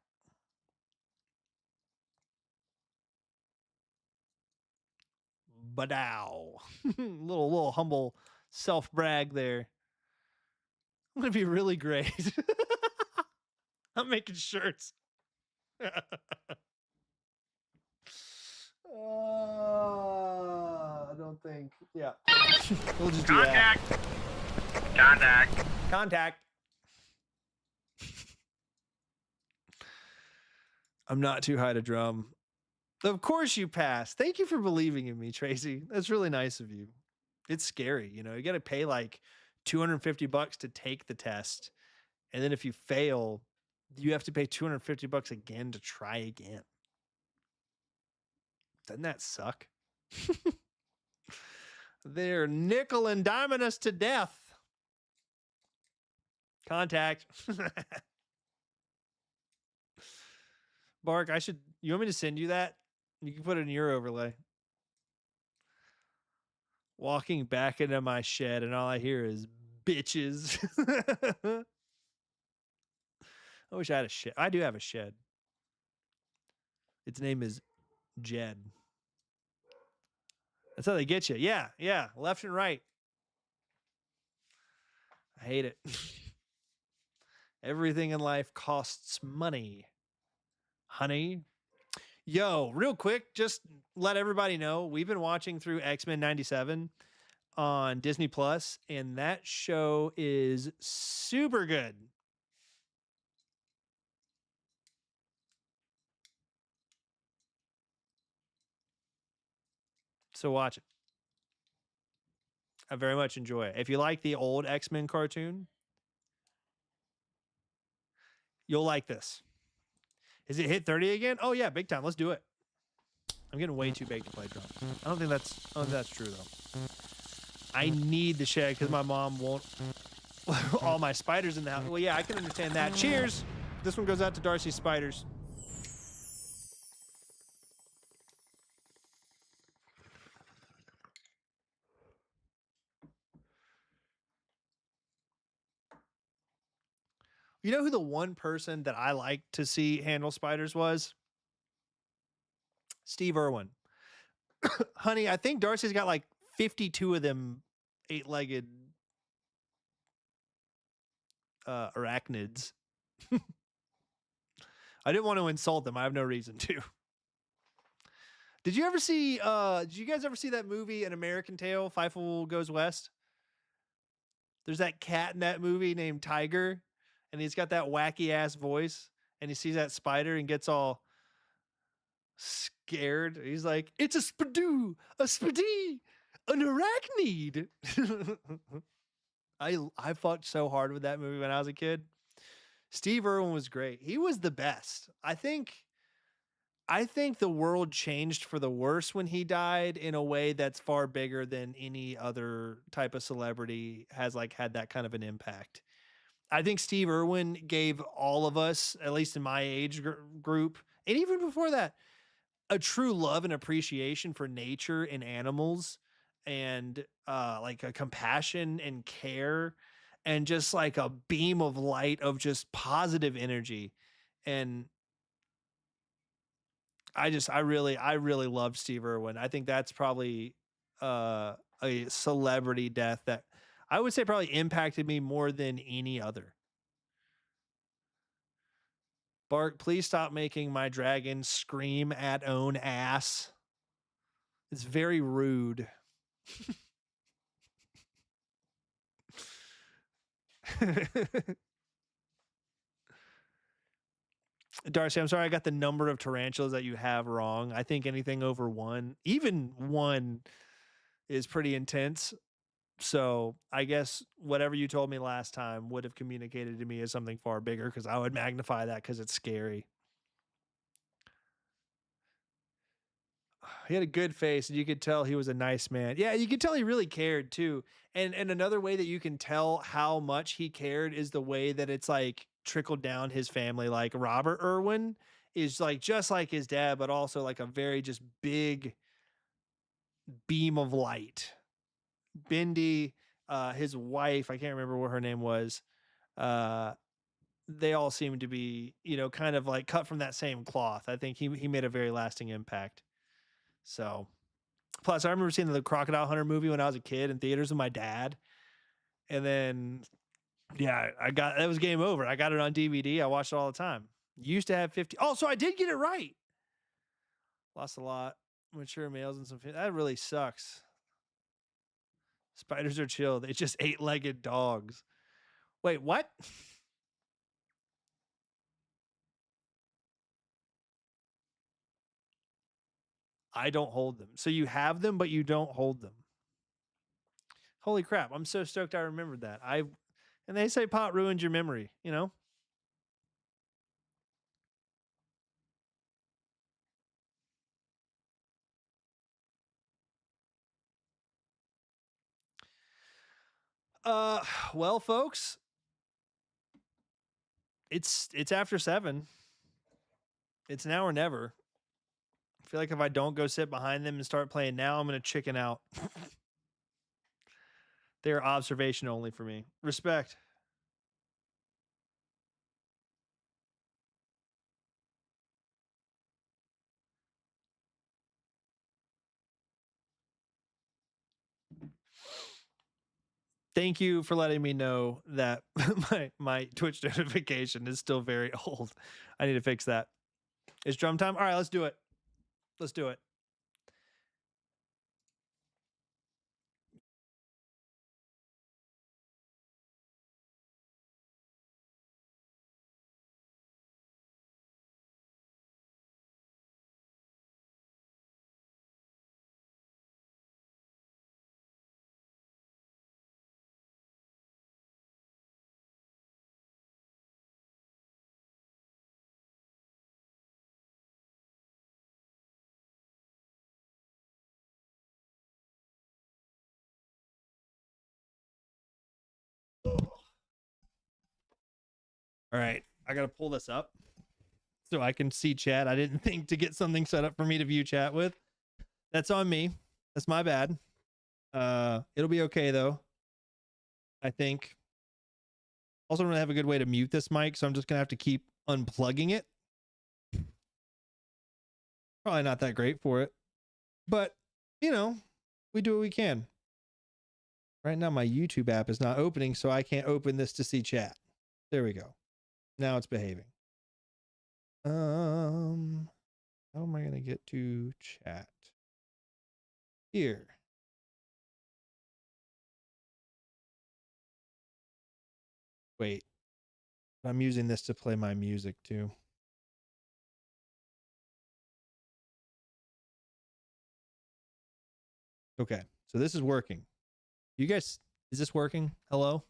Badow. little humble self-brag there. I'm going to be really great. I'm making shirts. I don't think. Yeah. We'll just do Contact. that. Contact. Contact. I'm not too high to drum. Of course you passed. Thank you for believing in me, Tracy. That's really nice of you. It's scary, you know. You got to pay like $250 to take the test. And then if you fail, you have to pay $250 again to try again. Doesn't that suck? They're nickel and diming us to death. Contact. Bark, you want me to send you that? You can put it in your overlay. Walking back into my shed and all I hear is bitches. I wish I had a shed. I do have a shed. Its name is Jed. That's how they get you. Yeah, yeah. Left and right. I hate it. Everything in life costs money. Honey. Yo, real quick, just let everybody know we've been watching through X-Men 97 on Disney Plus, and that show is super good. So watch it. I very much enjoy it. If you like the old X-Men cartoon, you'll like this. Is it hit 30 again? Oh yeah, big time. Let's do it. I'm getting way too big to play drum. I don't think that's true though. I need the shed because my mom won't all my spiders in the house. Well, yeah, I can understand that. Cheers. This one goes out to Darcy's spiders. You know who the one person that I like to see handle spiders was? Steve Irwin. Honey, I think Darcy's got like 52 of them 8-legged arachnids. I didn't want to insult them. I have no reason to. Did you guys ever see that movie, An American Tale, Fievel Goes West? There's that cat in that movie named Tiger, and he's got that wacky ass voice, and he sees that spider and gets all scared. He's like, it's a spadoo, a spadee, an arachnid. I fucked so hard with that movie when I was a kid. Steve Irwin was great. He was the best. I think the world changed for the worse when he died in a way that's far bigger than any other type of celebrity has like had that kind of an impact. I think Steve Irwin gave all of us, at least in my age group, and even before that, a true love and appreciation for nature and animals and like a compassion and care and just like a beam of light of just positive energy. And I really loved Steve Irwin. I think that's probably a celebrity death that I would say probably impacted me more than any other. Bark, please stop making my dragon scream at own ass. It's very rude. Darcy, I'm sorry I got the number of tarantulas that you have wrong. I think anything over one, even one, is pretty intense. So I guess whatever you told me last time would have communicated to me as something far bigger because I would magnify that because it's scary. He had a good face and you could tell he was a nice man. Yeah, you could tell he really cared too. And another way that you can tell how much he cared is the way that it's like trickled down his family. Like Robert Irwin is like just like his dad, but also like a very just big beam of light. Bindi, his wife, I can't remember what her name was. They all seem to be, kind of like cut from that same cloth. I think he made a very lasting impact. So, plus I remember seeing the Crocodile Hunter movie when I was a kid in theaters with my dad. And then, yeah, that was game over. I got it on DVD. I watched it all the time. Used to have 50. Oh, so I did get it right. Lost a lot. Mature males and some. That really sucks. Spiders are chill. They just 8-legged dogs. Wait, what? I don't hold them. So you have them, but you don't hold them. Holy crap. I'm so stoked I remembered that. And they say pot ruins your memory, Well, folks, it's after 7. It's now or never. I feel like if I don't go sit behind them and start playing now, I'm going to chicken out. They're observation only for me. Respect. Thank you for letting me know that my Twitch notification is still very old. I need to fix that. It's drum time. All right, let's do it. Let's do it. All right, I got to pull this up so I can see chat. I didn't think to get something set up for me to view chat with. That's on me. That's my bad. It'll be okay though. I think. Also, don't really have a good way to mute this mic, so I'm just gonna have to keep unplugging it. Probably not that great for it, but we do what we can. Right now, my YouTube app is not opening, so I can't open this to see chat. There we go. Now it's behaving. How am I gonna get to chat? Here. Wait. I'm using this to play my music too. Okay, so this is working. You guys, is this working? Hello?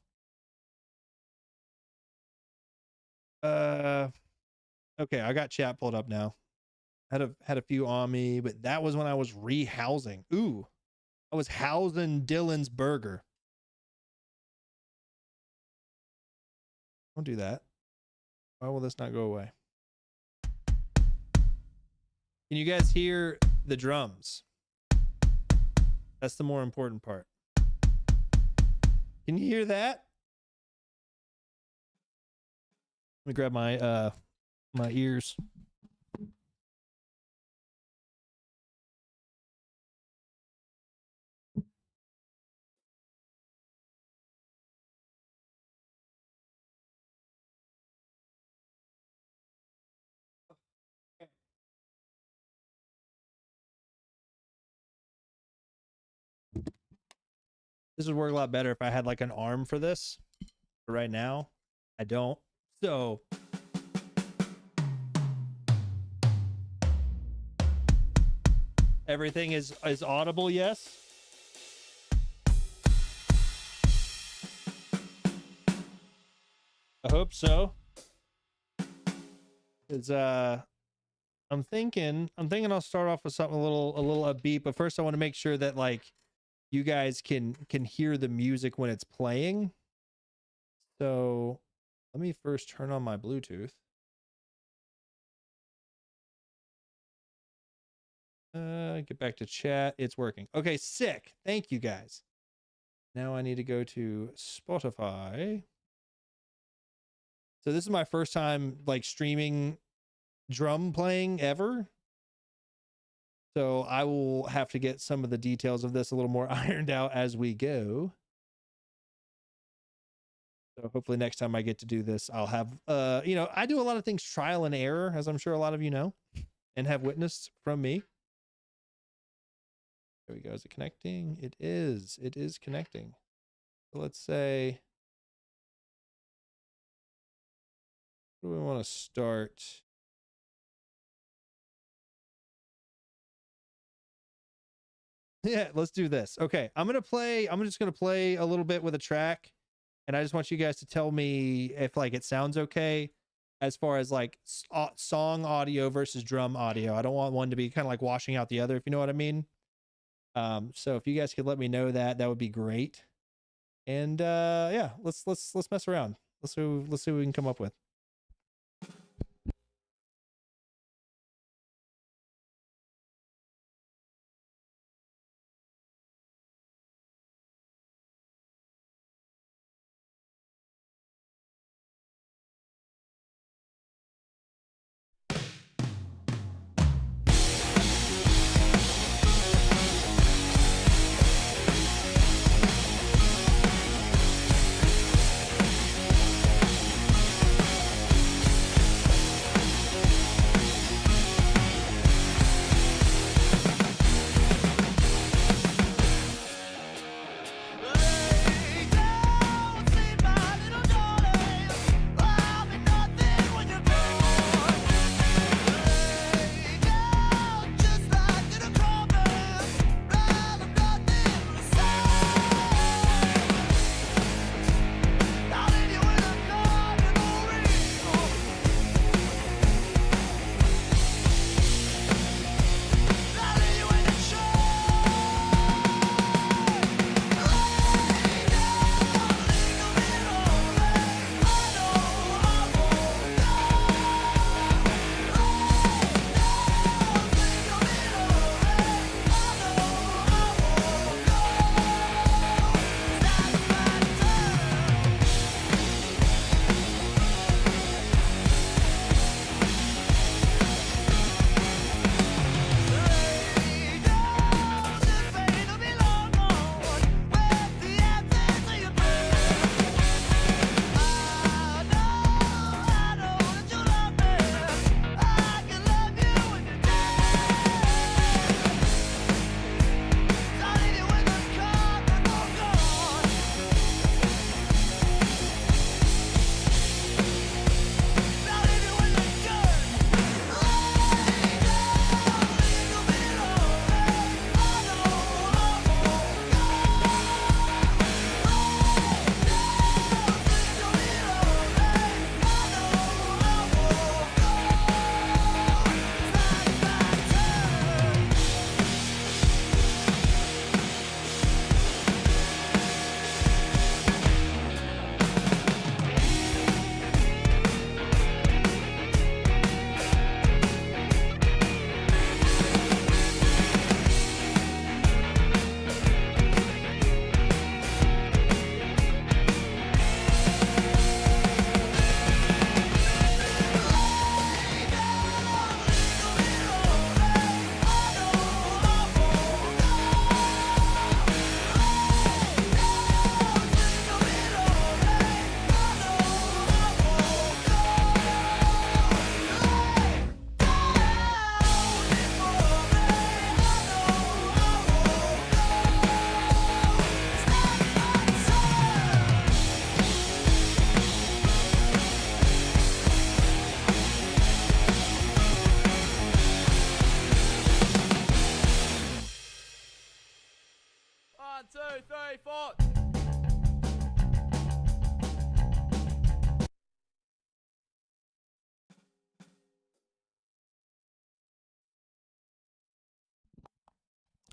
Okay, I got chat pulled up now. Had a few on me, but that was when I was rehousing. Ooh, I was housing Dylan's burger. Don't do that. Why will this not go away? Can you guys hear the drums? That's the more important part. Can you hear that? Let me grab my my ears. This would work a lot better if I had like an arm for this. But right now, I don't. So everything is audible, yes? I hope so. It's I'm thinking I'll start off with something a little upbeat, but first I want to make sure that like you guys can hear the music when it's playing. So let me first turn on my Bluetooth. Get back to chat. It's working. Okay, sick. Thank you guys. Now I need to go to Spotify. So this is my first time like streaming drum playing ever. So I will have to get some of the details of this a little more ironed out as we go. So hopefully next time I get to do this, I'll have, you know, I do a lot of things trial and error, as I'm sure a lot of you know and have witnessed from me. There we go. Is it connecting? It is. It is connecting. So let's say, where do we want to start? Yeah, let's do this. Okay, I'm just gonna play a little bit with a track, and I just want you guys to tell me if like it sounds okay as far as like song audio versus drum audio. I don't want one to be kind of like washing out the other, if you know what I mean. So if you guys could let me know that, that would be great. And yeah, let's mess around. Let's see what we can come up with.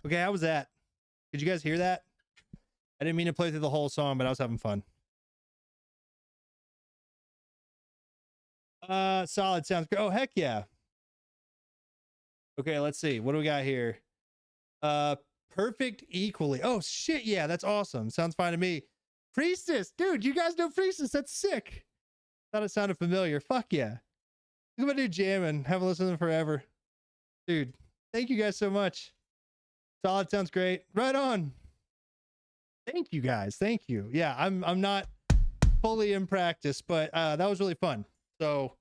Okay, how was that? Did you guys hear that? I didn't mean to play through the whole song, but I was having fun. Solid sounds good. Oh, heck yeah. Okay, let's see. What do we got here? Perfect equally. Oh shit, yeah, that's awesome. Sounds fine to me. Priestess, dude, you guys know Priestess. That's sick. Thought it sounded familiar. Fuck yeah. Look at my dude jamming. Haven't listened to them forever. Dude, thank you guys so much. Solid sounds great. Right on. Thank you guys. Thank you. Yeah, I'm not fully in practice, but that was really fun. So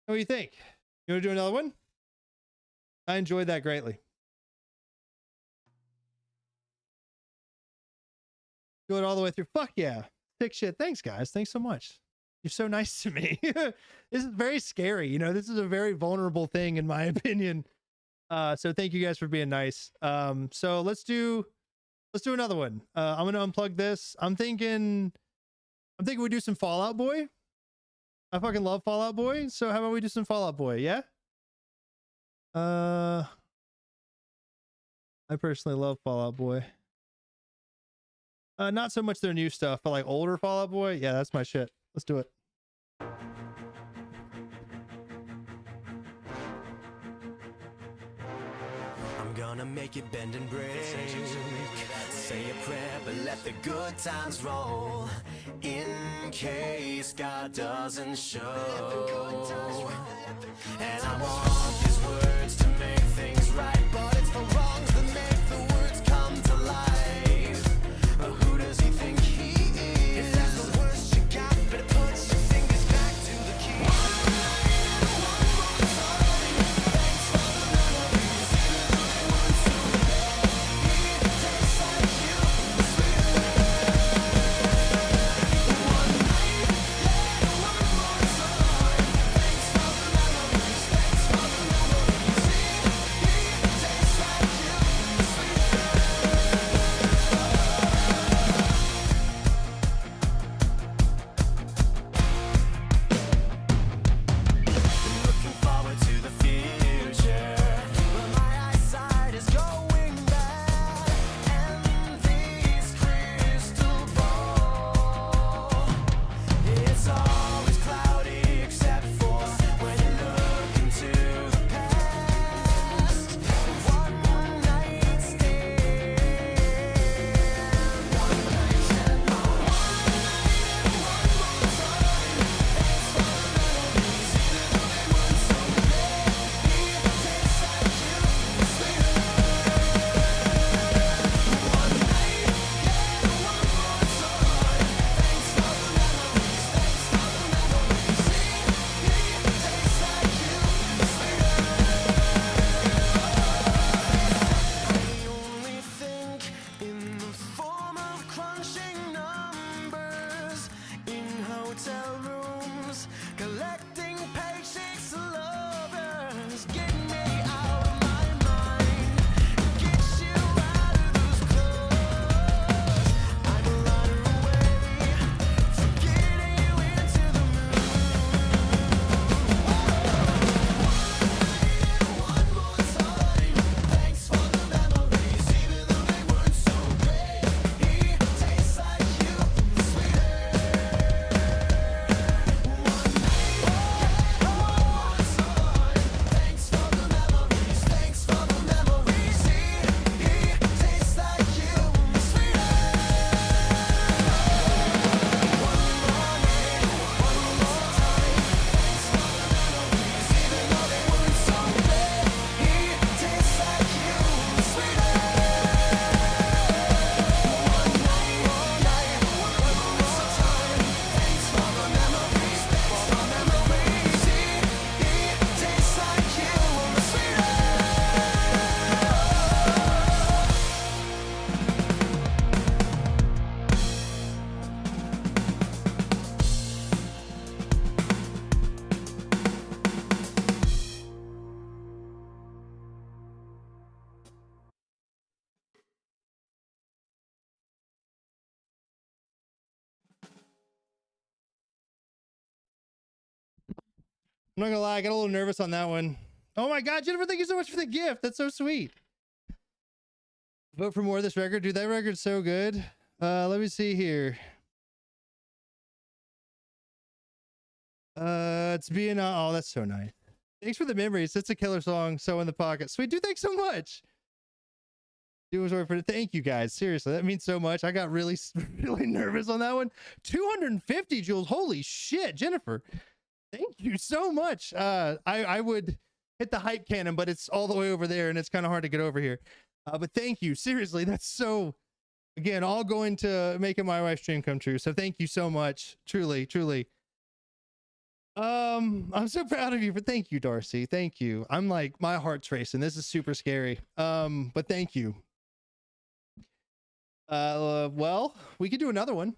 what do you think? You want to do another one? I enjoyed that greatly. Do it all the way through. Fuck yeah. Sick shit. Thanks, guys. Thanks so much. You're so nice to me. This is very scary. You know, this is a very vulnerable thing, in my opinion. So thank you guys for being nice. So let's do another one. I'm gonna unplug this. I'm thinking we do some Fall Out Boy. I fucking love Fall Out Boy. So how about we do some Fall Out Boy? Yeah. I personally love Fall Out Boy. Not so much their new stuff, but like older Fall Out Boy. Yeah, that's my shit. Let's do it. I'm gonna make it bend and break. Say a prayer, but let the good times roll. In case God doesn't show. And I want these words to make things right, but it's the wrongs that make the words come to life. But who does he think he is? If that's the worst you got, better put your fingers back to the key. I'm not gonna lie, I got a little nervous on that one. Oh my god, Jennifer, thank you so much for the gift. That's so sweet. Vote for more of this record. Dude, that record's so good. Let me see here. It's being oh, that's so nice. Thanks for the memories. It's a killer song. So in the pocket. Sweet dude, thanks so much. Thank you guys. Seriously, that means so much. I got really nervous on that one. 250 joules. Holy shit, Jennifer. Thank you so much. I would hit the hype cannon, but it's all the way over there and it's kind of hard to get over here. But thank you. Seriously, that's so, again, all going to making my wife's dream come true. So thank you so much. Truly, truly. I'm so proud of you, but thank you, Darcy. Thank you. I'm like, my heart's racing. This is super scary. But thank you. Well, we could do another one.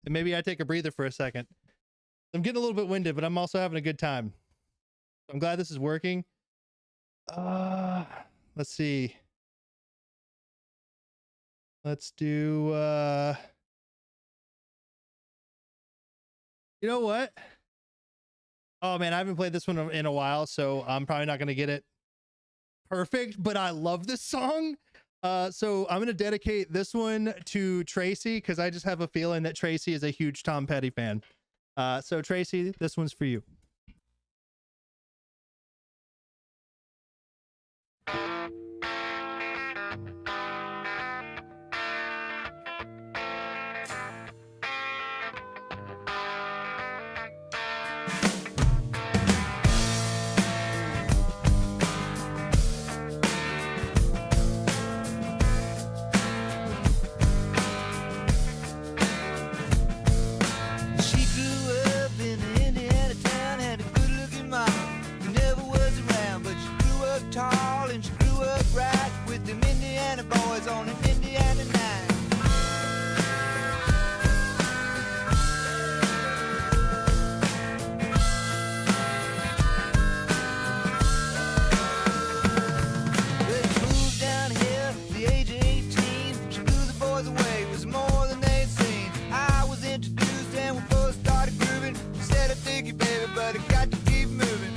And maybe I take a breather for a second. I'm getting a little bit winded, but I'm also having a good time. I'm glad this is working. Let's see. Let's do, you know what? Oh man, I haven't played this one in a while, so I'm probably not going to get it perfect, but I love this song. So I'm going to dedicate this one to Tracy because I just have a feeling that Tracy is a huge Tom Petty fan. So Tracy, this one's for you. Tall and she grew up right with them Indiana boys on an Indiana night. But she moved down here at the age of 18. She blew the boys away, it was more than they'd seen. I was introduced and we both started grooving. She said I dig you, baby, but I got to keep moving.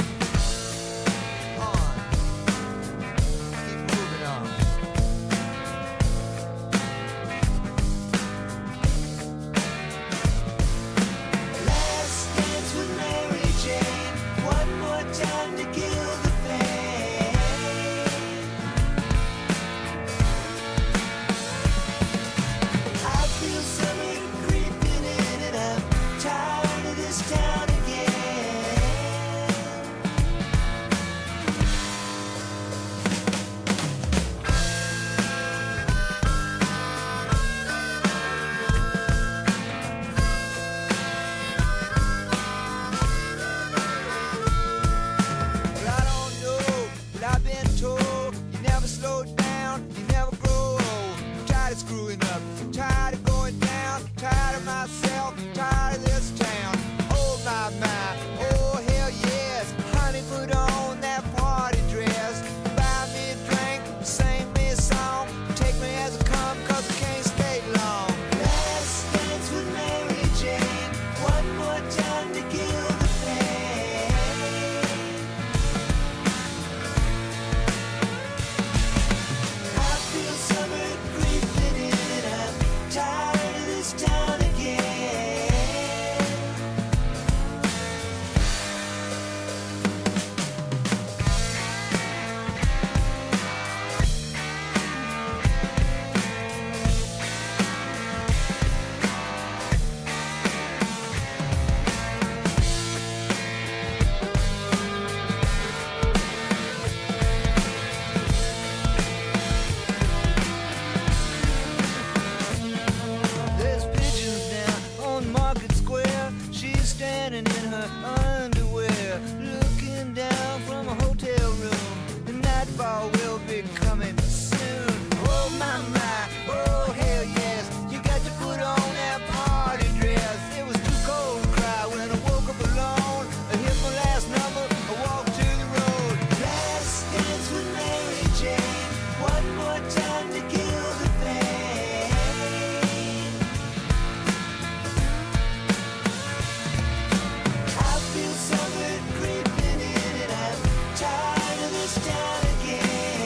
Summer creeping in and I'm tired of this town again.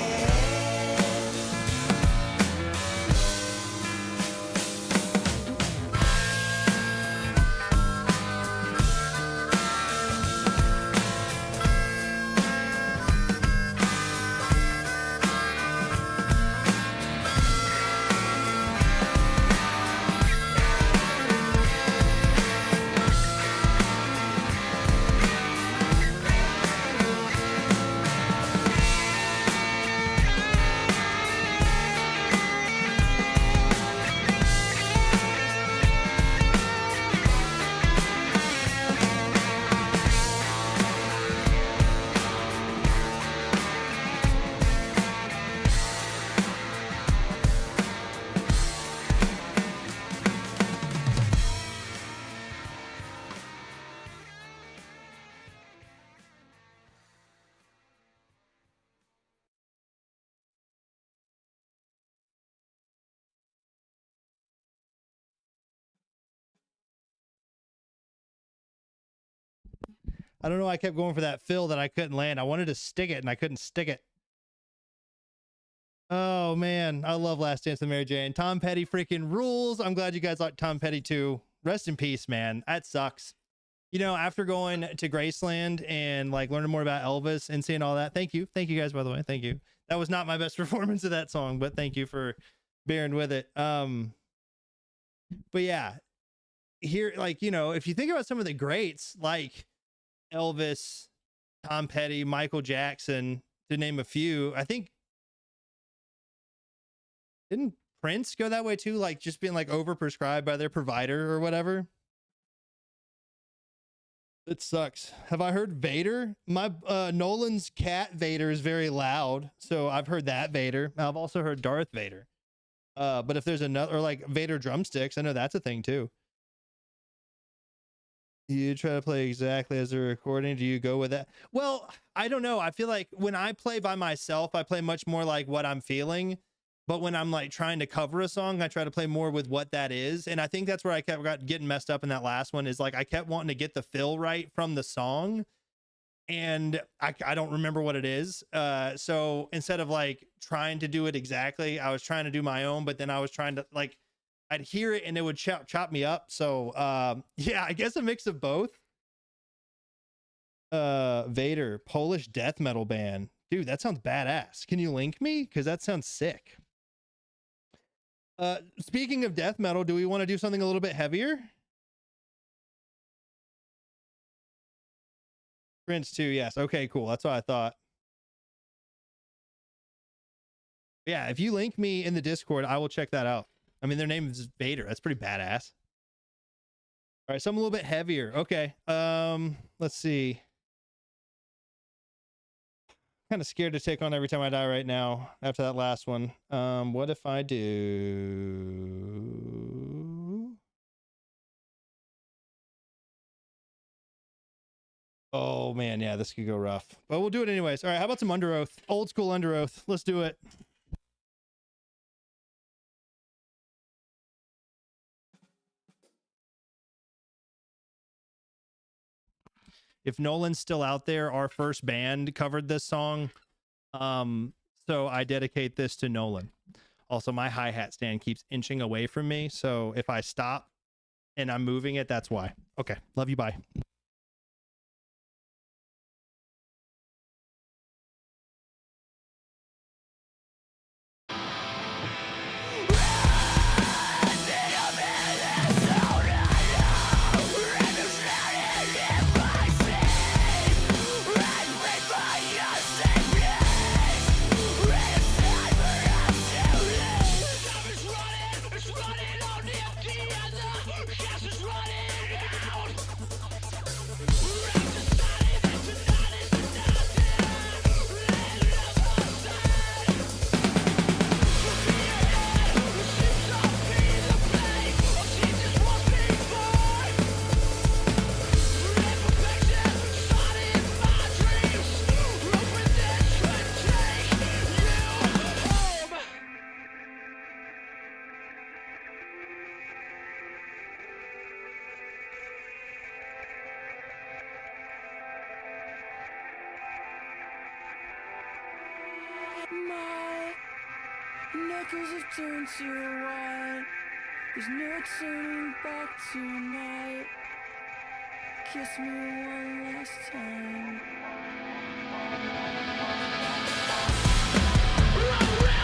I don't know why I kept going for that fill that I couldn't land. I wanted to stick it and I couldn't stick it. Oh man, I love Last Dance with Mary Jane. Tom Petty freaking rules. I'm glad you guys like Tom Petty too. Rest in peace, man. That sucks. You know, after going to Graceland and like learning more about Elvis and seeing all that, thank you guys, by the way. Thank you. That was not my best performance of that song, but thank you for bearing with it. But yeah, here, like, you know, if you think about some of the greats like Elvis, Tom Petty, Michael Jackson, to name a few, I think, didn't Prince go that way too? Like just being like overprescribed by their provider or whatever. It sucks. Have I heard Vader? My Nolan's cat Vader is very loud, so I've heard that Vader. I've also heard Darth Vader. But if there's another, or like Vader drumsticks, I know that's a thing too. You try to play exactly as a recording. Do you go with that? Well, I don't know. I feel like when I play by myself, I play much more like what I'm feeling. But when I'm like trying to cover a song, I try to play more with what that is. And I think that's where I got getting messed up in that last one, is like I kept wanting to get the feel right from the song. And I don't remember what it is. So instead of like trying to do it exactly, I was trying to do my own, but then I was trying to like, I'd hear it and it would chop me up. So yeah, I guess a mix of both. Vader, Polish death metal band. Dude, that sounds badass. Can you link me? Because that sounds sick. Speaking of death metal, do we want to do something a little bit heavier? Prince 2, yes. Okay, cool. That's what I thought. Yeah, if you link me in the Discord, I will check that out. I mean, their name is Vader. That's pretty badass. All right, something a little bit heavier. Okay. Let's see. Kind of scared to take on Every Time I Die right now after that last one. What if I do? Oh man, yeah, this could go rough, but we'll do it anyways. All right, how about some Under Oath? Old school Under Oath. Let's do it. If Nolan's still out there, our first band covered this song. So I dedicate this to Nolan. Also, my hi-hat stand keeps inching away from me. So if I stop and I'm moving it, that's why. Okay. Love you. Bye. My knuckles have turned to white. There's no turning back tonight. Kiss me one last time. Yeah!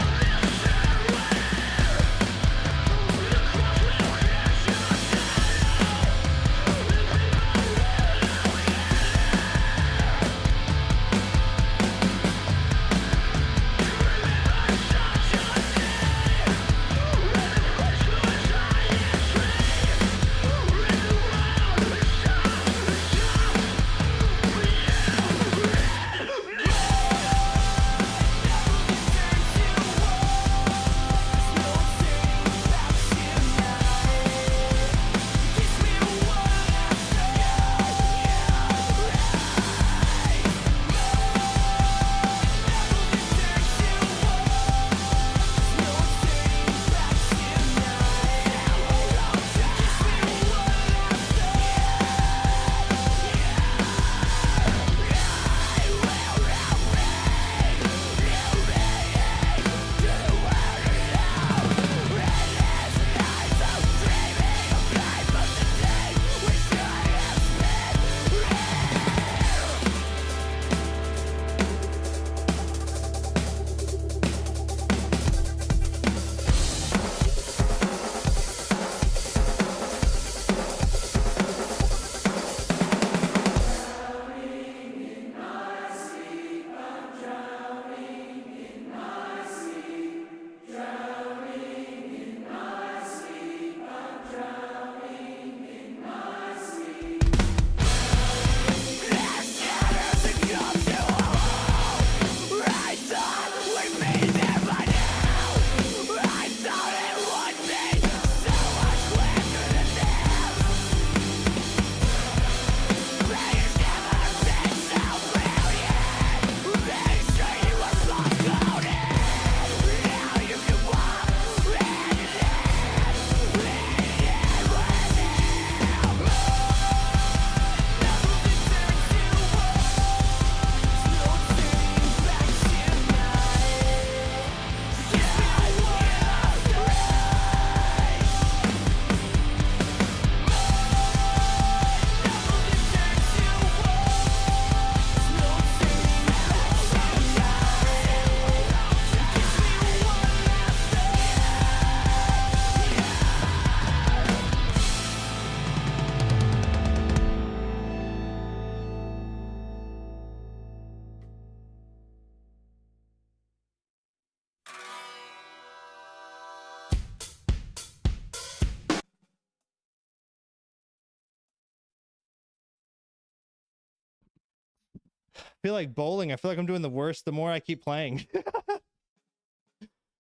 feel like bowling. I feel like I'm doing the worst the more I keep playing.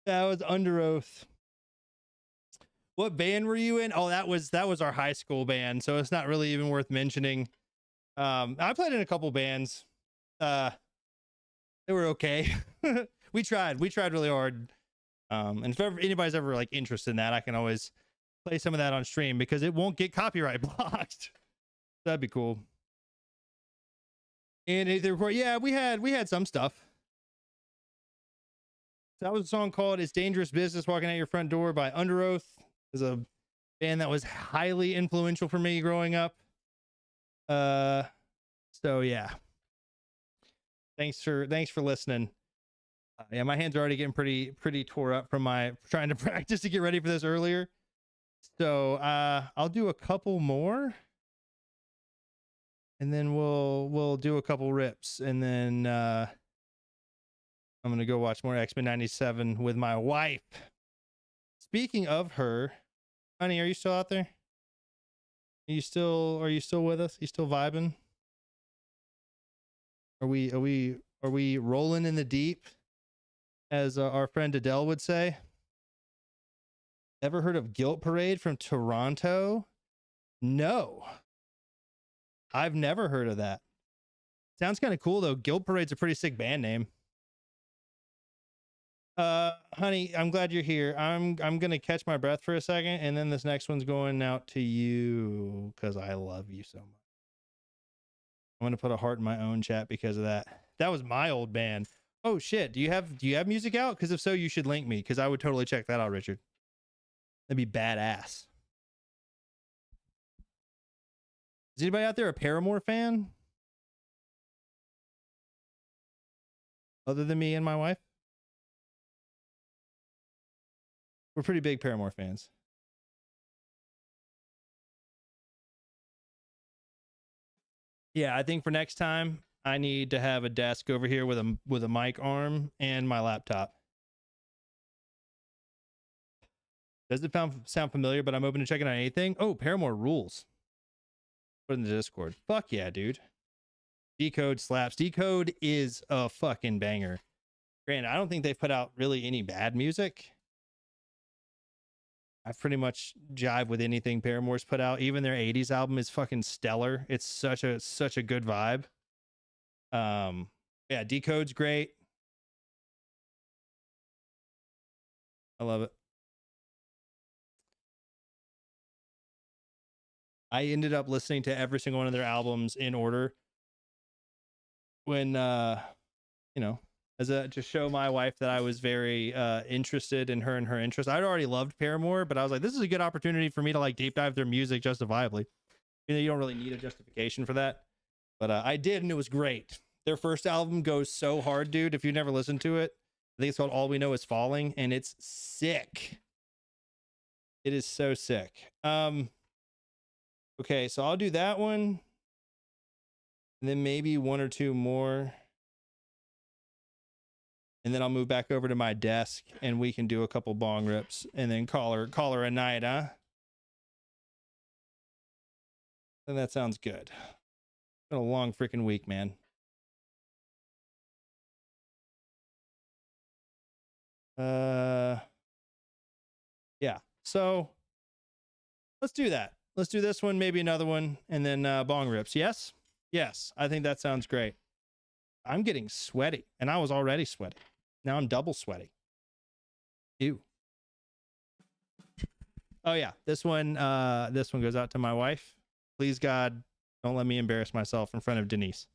That was Under Oath. What band were you in? Oh, that was our high school band, so it's not really even worth mentioning. I played in a couple bands. They were okay. we tried really hard. And if anybody's ever like interested in that, I can always play some of that on stream because it won't get copyright blocked. That'd be cool. And the record, yeah, we had some stuff. That was a song called "It's Dangerous Business Walking Out Your Front Door" by Under Oath. It was a band that was highly influential for me growing up. So yeah. Thanks for listening. Yeah, my hands are already getting pretty tore up from my trying to practice to get ready for this earlier. So I'll do a couple more. And then we'll do a couple rips, and then I'm gonna go watch more X-Men '97 with my wife. Speaking of her, honey, are you still out there? Are you still with us? You still vibing? Are we rolling in the deep, as our friend Adele would say? Ever heard of Guilt Parade from Toronto? No. I've never heard of that. Sounds kind of cool though. Guilt Parade's a pretty sick band name. Honey, I'm glad you're here. I'm gonna catch my breath for a second, and then this next one's going out to you because I love you so much. I'm gonna put a heart in my own chat because of that. That was my old band. Oh shit. Do you have music out? Because if so, you should link me because I would totally check that out, Richard. That'd be badass. Is anybody out there a Paramore fan? Other than me and my wife? We're pretty big Paramore fans. Yeah, I think for next time, I need to have a desk over here with a mic arm and my laptop. Does it sound familiar, but I'm open to checking out anything? Oh, Paramore rules. Put in the Discord. Fuck yeah, dude. Decode slaps. Decode is a fucking banger. Granted, I don't think they've put out really any bad music. I pretty much jive with anything Paramore's put out. Even their 80s album is fucking stellar. It's such a good vibe. Yeah, Decode's great. I love it. I ended up listening to every single one of their albums in order when you know, to show my wife that I was very interested in her and her interests. I'd already loved Paramore, but I was like, this is a good opportunity for me to like deep dive their music justifiably. You know, you don't really need a justification for that, but I did, and it was great. Their first album goes so hard, dude. If you've never listened to it, I think it's called All We Know Is Falling, and it's sick. It is so sick. Okay, so I'll do that one, and then maybe one or two more. And then I'll move back over to my desk and we can do a couple bong rips and then call her a night, huh? And that sounds good. It's been a long freaking week, man. Yeah. So let's do that. Let's do this one, maybe another one, and then bong rips. Yes? Yes. I think that sounds great. I'm getting sweaty, and I was already sweaty. Now I'm double sweaty. Ew. Oh yeah, this one goes out to my wife. Please God, don't let me embarrass myself in front of Denise.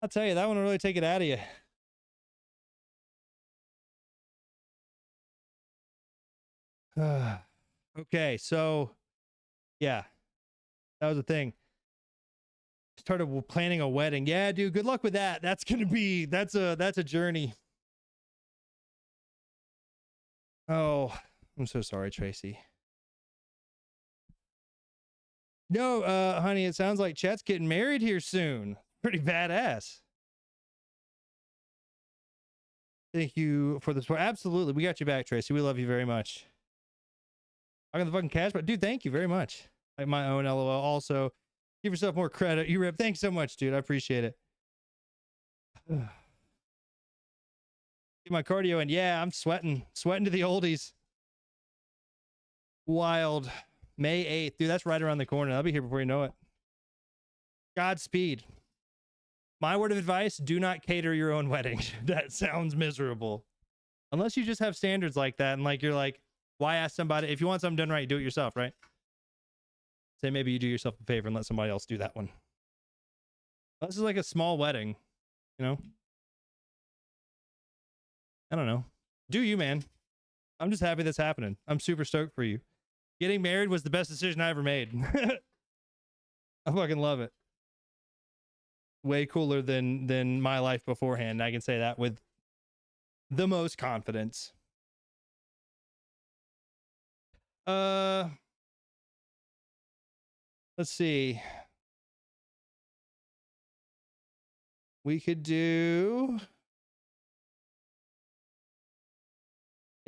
I'll tell you, that one will really take it out of you. Okay, so yeah, that was the thing. Started planning a wedding. Yeah, dude, good luck with that. That's a journey. Oh, I'm so sorry, Tracy. No, honey, it sounds like Chet's getting married here soon. Pretty badass. Thank you for the support. Absolutely. We got you back, Tracy. We love you very much. I got the fucking cash, but dude, thank you very much. Like my own LOL. Also, give yourself more credit. You rip. Thanks so much, dude. I appreciate it. Get my cardio in. Yeah, I'm sweating to the oldies. Wild. May 8th. Dude, that's right around the corner. I'll be here before you know it. Godspeed. My word of advice, do not cater your own wedding. That sounds miserable. Unless you just have standards like that and like you're like, why ask somebody? If you want something done right, do it yourself, right? Say maybe you do yourself a favor and let somebody else do that one. This is like a small wedding, you know? I don't know. Do you, man? I'm just happy that's happening. I'm super stoked for you. Getting married was the best decision I ever made. I fucking love it. Way cooler than my life beforehand. I can say that with the most confidence. Let's see. We could do.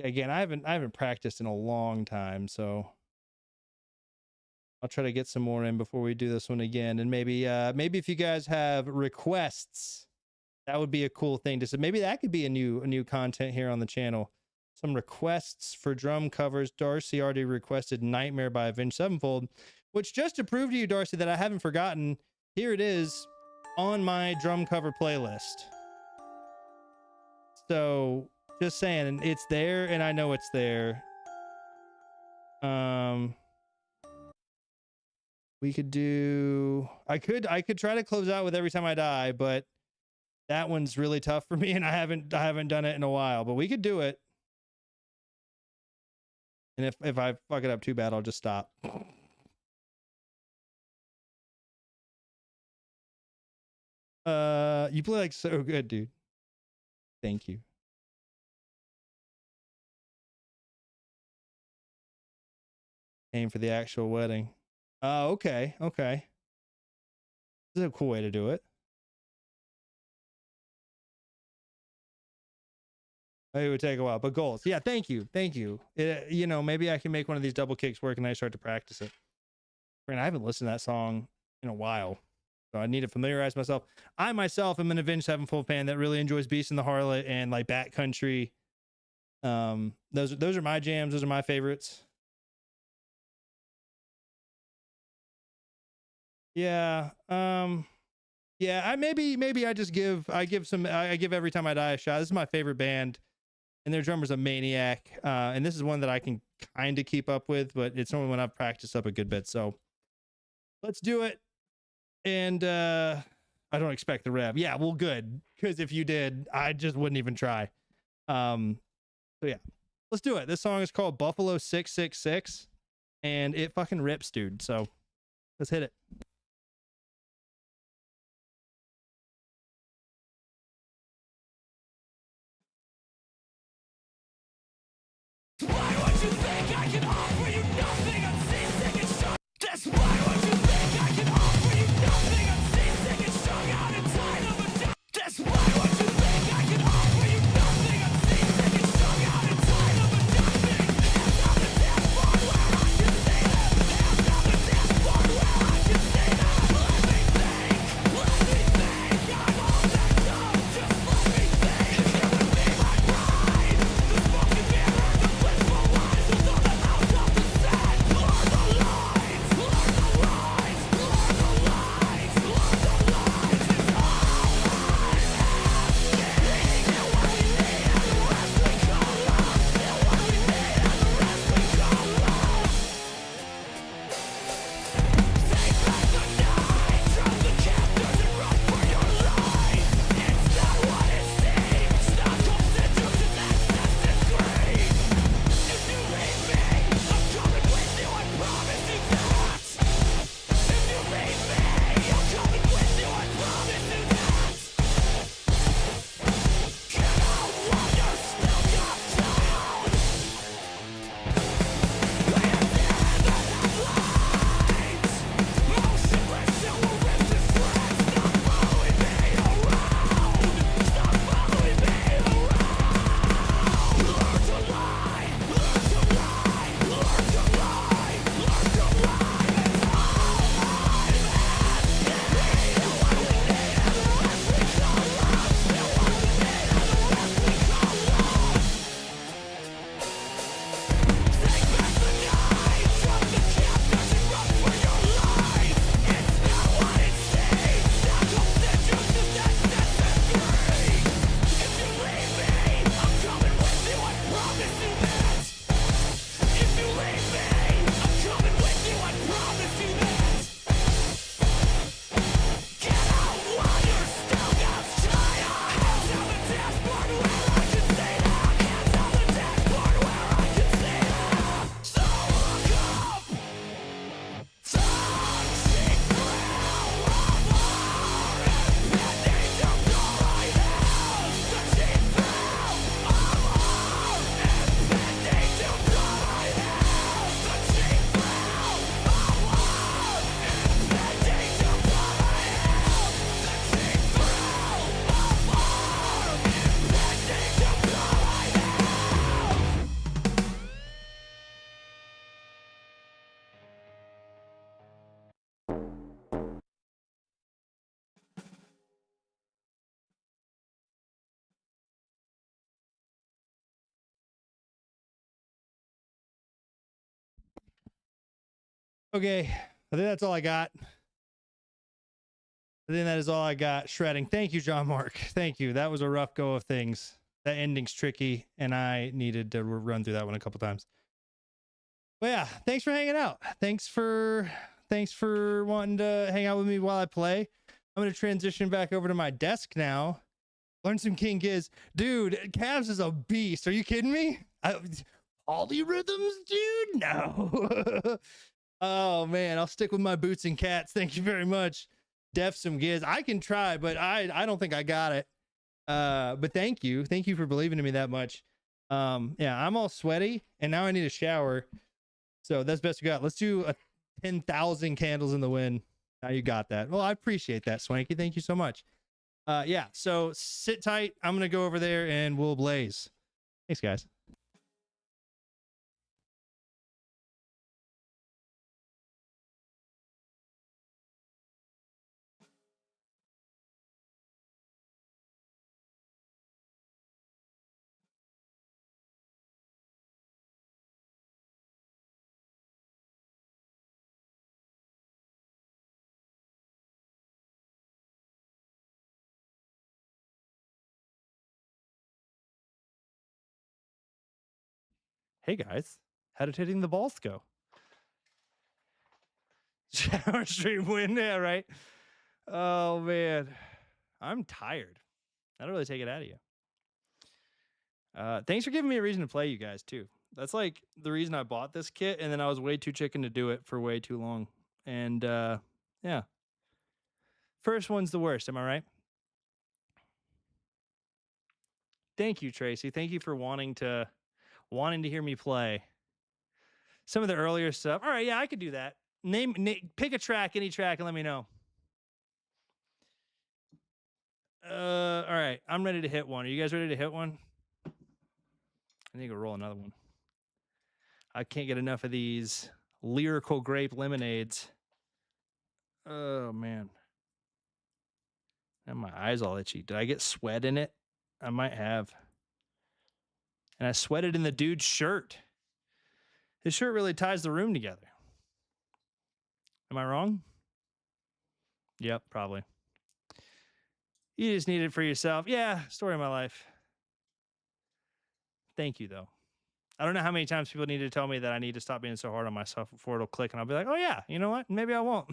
Again, I haven't practiced in a long time, so I'll try to get some more in before we do this one again. And maybe if you guys have requests, that would be a cool thing to say. Maybe that could be a new content here on the channel. Some requests for drum covers. Darcy already requested Nightmare by Avenged Sevenfold, which just to prove to you, Darcy, that I haven't forgotten, here it is on my drum cover playlist. So just saying, it's there and I know it's there. We could do, I could try to close out with Every Time I Die, but that one's really tough for me and I haven't done it in a while, but we could do it. And if I fuck it up too bad, I'll just stop. You play like so good, dude. Thank you. Aim for the actual wedding. Oh, okay. Okay. This is a cool way to do it. It would take a while, but goals. Yeah, thank you. Thank you. You know, maybe I can make one of these double kicks work and I start to practice it. And I haven't listened to that song in a while, so I need to familiarize myself. I myself am an Avenged Sevenfold fan that really enjoys Beast and the Harlot and like Backcountry. Those are my jams. Those are my favorites. Yeah. Yeah. I give Every Time I Die a shot. This is my favorite band. And their drummer's a maniac. And this is one that I can kind of keep up with, but it's only when I've practiced up a good bit. So let's do it. And I don't expect the rev. Yeah, well, good. Because if you did, I just wouldn't even try. So yeah, let's do it. This song is called Buffalo 666. And it fucking rips, dude. So let's hit it. Despite what you think, I can offer you nothing. I'm seasick and strung. Despite what you think, I can offer you nothing. I'm seasick and strung out and tired of a job. Despite what you think, I can offer you nothing. I'm seasick and strung out and tired of a nothing. Hands on the dashboard where I can see them. Hands on the dashboard where I can see them. Let me think. I'm all that dumb. Just let me think. You would be my bride. The smoking mirror. Blissful lies with all the house of the sad. Okay, I think that's all I got. I think that is all I got. Shredding. Thank you, John Mark. Thank you. That was a rough go of things. That ending's tricky, and I needed to run through that one a couple times. But yeah, thanks for hanging out. Thanks for wanting to hang out with me while I play. I'm gonna transition back over to my desk now. Learn some King Giz. Dude, Cavs is a beast. Are you kidding me? Polyrhythms, dude? No. Oh man, I'll stick with my boots and cats. Thank you very much. Def some Giz. I can try, but I don't think I got it. But thank you. Thank you for believing in me that much. Yeah, I'm all sweaty and now I need a shower. So that's best we got. Let's do a 10,000 candles in the wind. Now you got that. Well, I appreciate that, Swanky. Thank you so much. Yeah, so sit tight. I'm going to go over there and we'll blaze. Thanks, guys. Hey guys, how did hitting the balls go? Shower stream win, yeah, right? Oh man, I'm tired. That'll really take it out of you. Thanks for giving me a reason to play, you guys, too. That's like the reason I bought this kit, and then I was way too chicken to do it for way too long. And yeah, first one's the worst. Am I right? Thank you, Tracy. Thank you for wanting to hear me play some of the earlier stuff. All right, yeah, I could do that. Pick a track, any track, and let me know. All right, I'm ready to hit one. Are you guys ready to hit one? I need to roll another one. I can't get enough of these lyrical grape lemonades. Oh man, and my eyes all itchy. Did I get sweat in it? I might have. And I sweated in the dude's shirt. His shirt really ties the room together. Am I wrong? Yep, probably. You just need it for yourself. Yeah, story of my life. Thank you, though. I don't know how many times people need to tell me that I need to stop being so hard on myself before it'll click, and I'll be like, oh yeah, you know what? Maybe I won't.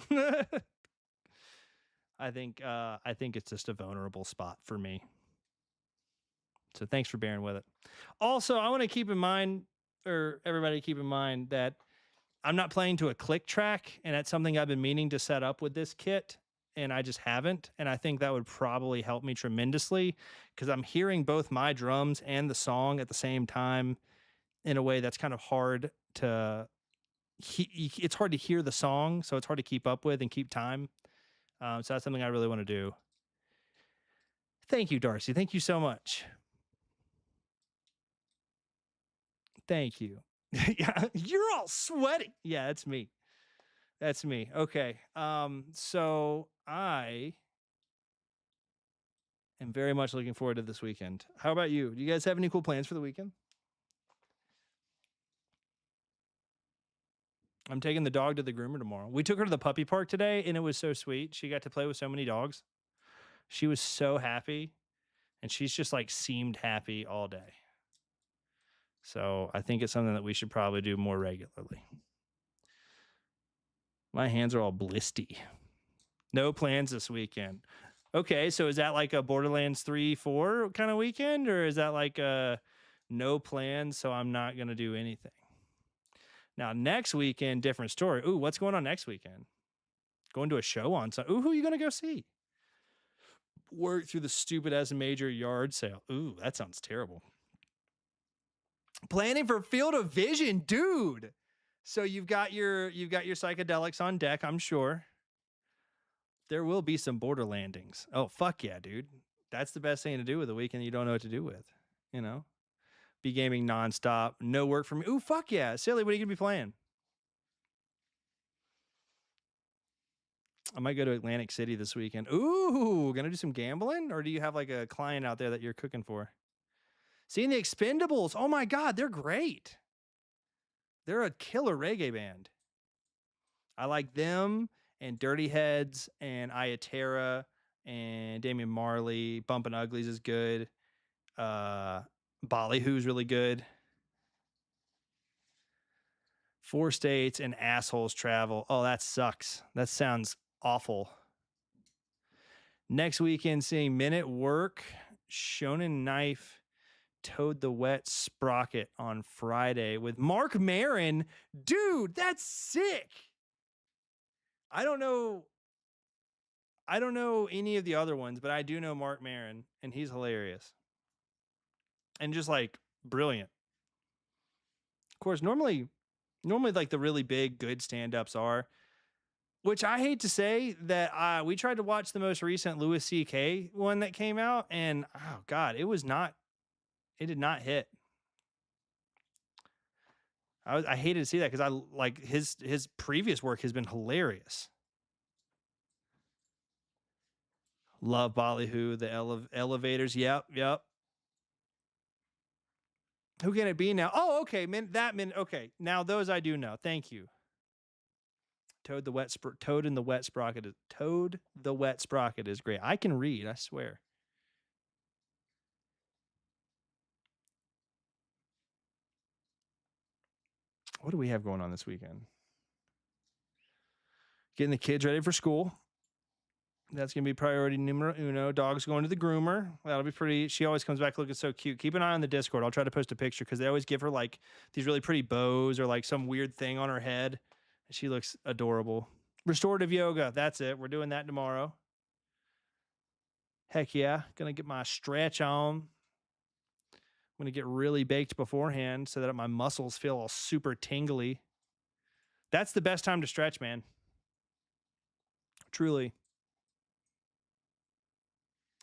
I think it's just a vulnerable spot for me. So thanks for bearing with it. Also, I want to keep in mind, or everybody keep in mind, that I'm not playing to a click track, and that's something I've been meaning to set up with this kit, and I just haven't. And I think that would probably help me tremendously because I'm hearing both my drums and the song at the same time in a way that's kind of hard to, it's hard to hear the song, so it's hard to keep up with and keep time. So that's something I really want to do. Thank you, Darcy. Thank you so much. Thank you. Yeah, you're all sweaty. Yeah, that's me. That's me. Okay. So I am very much looking forward to this weekend. How about you? Do you guys have any cool plans for the weekend? I'm taking the dog to the groomer tomorrow. We took her to the puppy park today, and it was so sweet. She got to play with so many dogs. She was so happy, and she's just like seemed happy all day. So I think it's something that we should probably do more regularly. My hands are all blisty. No plans this weekend. Okay, so is that like a Borderlands 3, 4 kind of weekend? Or is that like a no plans, so I'm not going to do anything? Now, next weekend, different story. Ooh, what's going on next weekend? Going to a show on Sunday. Ooh, who are you going to go see? Work through the stupid-ass major yard sale. Ooh, that sounds terrible. Planning for Field of Vision, dude. So you've got your psychedelics on deck, I'm sure. There will be some border landings. Oh, fuck yeah, dude. That's the best thing to do with a weekend you don't know what to do with, you know? Be gaming nonstop. No work for me. Ooh, fuck yeah. Silly, what are you going to be playing? I might go to Atlantic City this weekend. Ooh, going to do some gambling? Or do you have like a client out there that you're cooking for? Seeing the Expendables. Oh my God, they're great. They're a killer reggae band. I like them and Dirty Heads and Ayaterra and Damian Marley. Bumpin' Uglies is good. Ballyhoo's really good. Four States and Assholes Travel. Oh, that sucks. That sounds awful. Next weekend, seeing Men at Work, Shonen Knife, Toad the Wet Sprocket on Friday with Mark Maron. Dude, that's sick. I don't know any of the other ones, but I do know Mark Maron, and he's hilarious. And just like brilliant. Of course, normally like the really big good stand-ups are, which I hate to say that we tried to watch the most recent Louis C.K. one that came out, and oh god, it did not hit. I hated to see that because I like his previous work has been hilarious. Love Ballyhoo, the elevators. Yep. Who can it be now? Oh, okay, okay. Now those I do know. Thank you. Toad the Wet Sprocket is great. I can read, I swear. What do we have going on this weekend? Getting the kids ready for school. That's going to be priority numero uno. Dog's going to the groomer. That'll be pretty. She always comes back looking so cute. Keep an eye on the Discord. I'll try to post a picture because they always give her like these really pretty bows or like some weird thing on her head. She looks adorable. Restorative yoga. That's it. We're doing that tomorrow. Heck yeah. Going to get my stretch on. I'm going to get really baked beforehand so that my muscles feel all super tingly. That's the best time to stretch, man. Truly.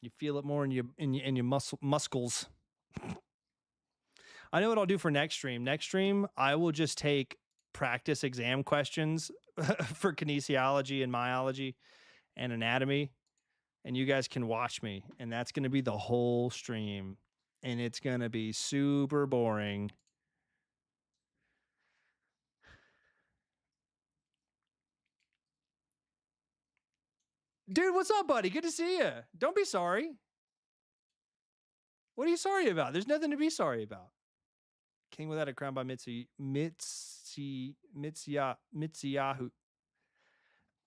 You feel it more in your muscles. I know what I'll do for next stream. Next stream, I will just take practice exam questions for kinesiology and myology and anatomy, and you guys can watch me, and that's going to be the whole stream, and it's going to be super boring. Dude, what's up, buddy? Good to see you. Don't be sorry. What are you sorry about? There's nothing to be sorry about. King Without a Crown by Mitsuyahu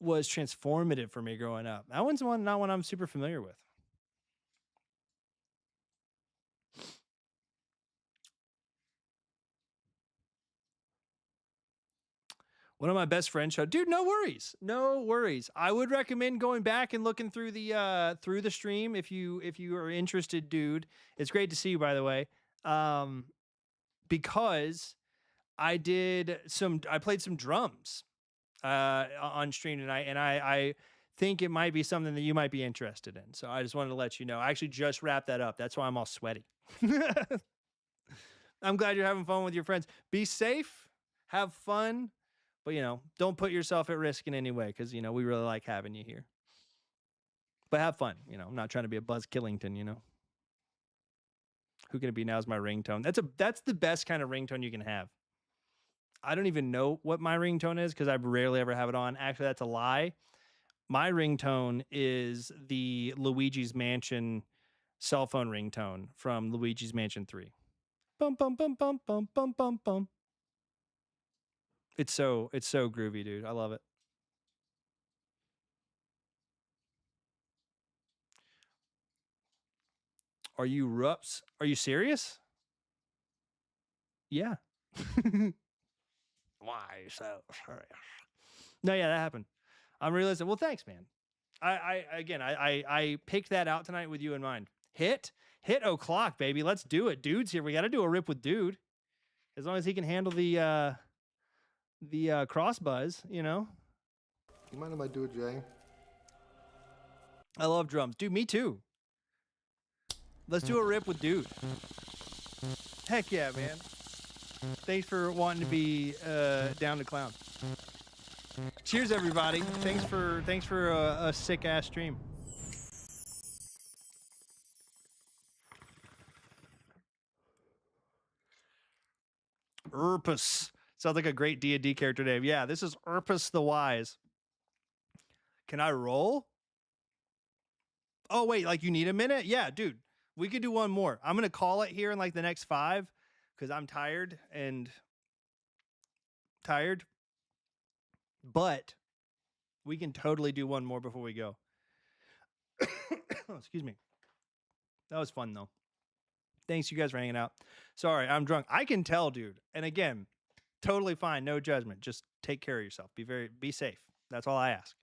was transformative for me growing up. That one's not one I'm super familiar with. One of my best friends showed, dude, no worries. No worries. I would recommend going back and looking through the stream if you are interested, dude. It's great to see you, by the way. Because I played some drums on stream tonight, and I think it might be something that you might be interested in. So I just wanted to let you know. I actually just wrapped that up. That's why I'm all sweaty. I'm glad you're having fun with your friends. Be safe, have fun, but don't put yourself at risk in any way because we really like having you here. But have fun. I'm not trying to be a Buzz Killington. Who can it be now is my ringtone. That's the best kind of ringtone you can have. I don't even know what my ringtone is because I rarely ever have it on. Actually, that's a lie. My ringtone is the Luigi's Mansion cell phone ringtone from Luigi's Mansion 3. Bum bum bum bum bum bum bum bum. It's so groovy, dude. I love it. Are you Rups? Are you serious? Yeah. Why so serious? No, yeah, that happened. I'm realizing. Well, thanks, man. I picked that out tonight with you in mind. Hit o'clock, baby. Let's do it. Dude's here. We got to do a rip with dude. As long as he can handle the cross buzz, You mind if I do it, Jay? I love drums. Dude, me too. Let's do a rip with dude. Heck yeah, man. Thanks for wanting to be down to clown. Cheers, everybody. Thanks for a sick ass stream. Urpus. Sounds like a great D&D character name. Yeah, this is Urpus the Wise. Can I roll? Oh, wait, like you need a minute? Yeah, dude, we could do one more. I'm going to call it here in like the next 5 because I'm tired. But we can totally do one more before we go. Oh, excuse me. That was fun, though. Thanks, you guys, for hanging out. Sorry, I'm drunk. I can tell, dude. And again, totally fine. No judgment. Just take care of yourself. Be safe. That's all I ask.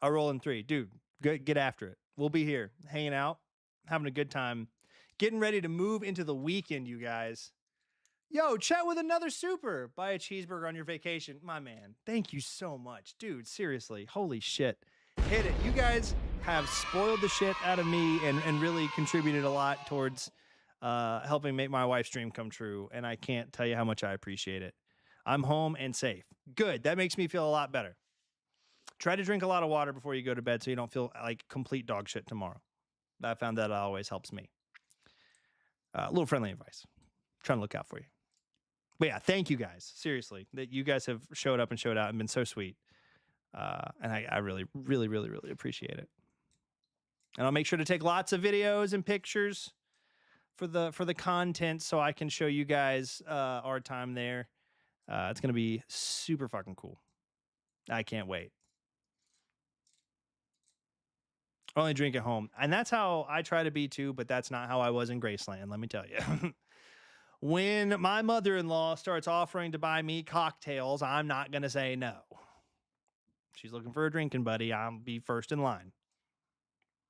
I'll roll in 3. Dude, get after it. We'll be here, hanging out, having a good time, getting ready to move into the weekend, you guys. Yo, chat with another super. Buy a cheeseburger on your vacation. My man, thank you so much. Dude, seriously, holy shit. Hit it. You guys have spoiled the shit out of me and really contributed a lot towards helping make my wife's dream come true, and I can't tell you how much I appreciate it. I'm home and safe. Good. That makes me feel a lot better. Try to drink a lot of water before you go to bed so you don't feel like complete dog shit tomorrow. I found that always helps me. A little friendly advice. Trying to look out for you. But yeah, thank you guys. Seriously, that you guys have showed up and showed out and been so sweet. And I really, really, really, really appreciate it. And I'll make sure to take lots of videos and pictures for the content so I can show you guys our time there. It's going to be super fucking cool. I can't wait. Only drink at home. And that's how I try to be too, but that's not how I was in Graceland, let me tell you. When my mother-in-law starts offering to buy me cocktails, I'm not going to say no. She's looking for a drinking buddy. I'll be first in line.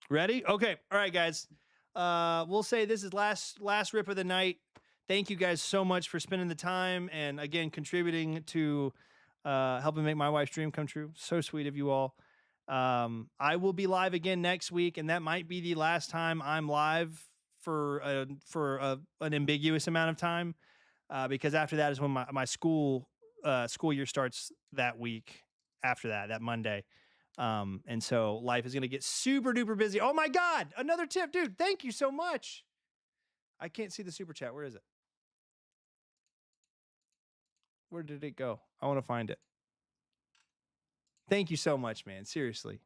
Ready? Okay. All right, guys. We'll say this is last rip of the night. Thank you guys so much for spending the time and, again, contributing to helping make my wife's dream come true. So sweet of you all. I will be live again next week, and that might be the last time I'm live for an ambiguous amount of time, because after that is when my school year starts that week. After that Monday, and so life is gonna get super duper busy. Oh my God, another tip, dude! Thank you so much. I can't see the super chat. Where is it? Where did it go? I want to find it. Thank you so much, man. Seriously.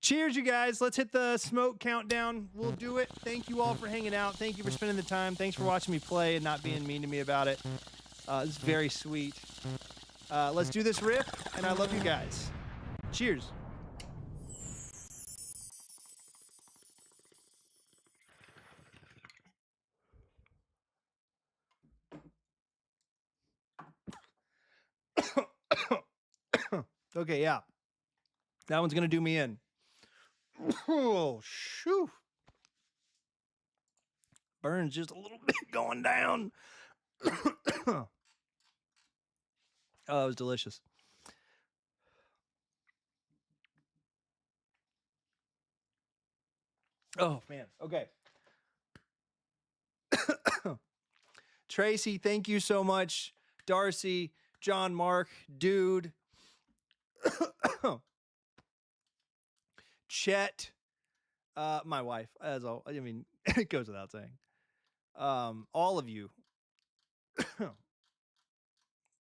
Cheers, you guys. Let's hit the smoke countdown. We'll do it. Thank you all for hanging out. Thank you for spending the time. Thanks for watching me play and not being mean to me about it. It's very sweet. Let's do this rip, and I love you guys. Cheers. Okay, yeah. That one's going to do me in. Oh, shoo. Burns just a little bit going down. Oh, that was delicious. Oh, man. Okay. Tracy, thank you so much. Darcy, John, Mark, dude. Chet, my wife, as all. I mean, it goes without saying. All of you.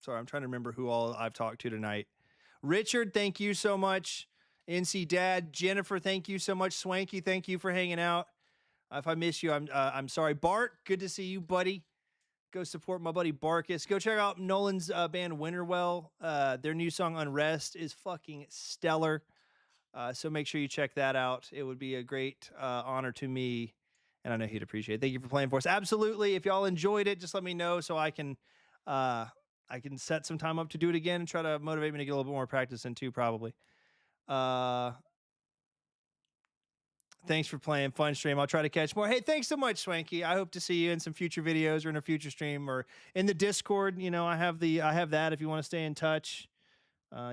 Sorry, I'm trying to remember who all I've talked to tonight. Richard, thank you so much. NC Dad, Jennifer, thank you so much. Swanky, thank you for hanging out. If I miss you, I'm sorry. Bart, good to see you, buddy. Go support my buddy Barkus. Go check out Nolan's band Winterwell. Their new song Unrest is fucking stellar. So make sure you check that out. It would be a great honor to me, and I know he'd appreciate it. Thank you for playing for us. Absolutely. If y'all enjoyed it, just let me know so I can set some time up to do it again and try to motivate me to get a little bit more practice in too, probably. Thanks for playing. Fun stream. I'll try to catch more. Hey, thanks so much, Swanky. I hope to see you in some future videos or in a future stream or in the Discord. You know, I have that if you want to stay in touch.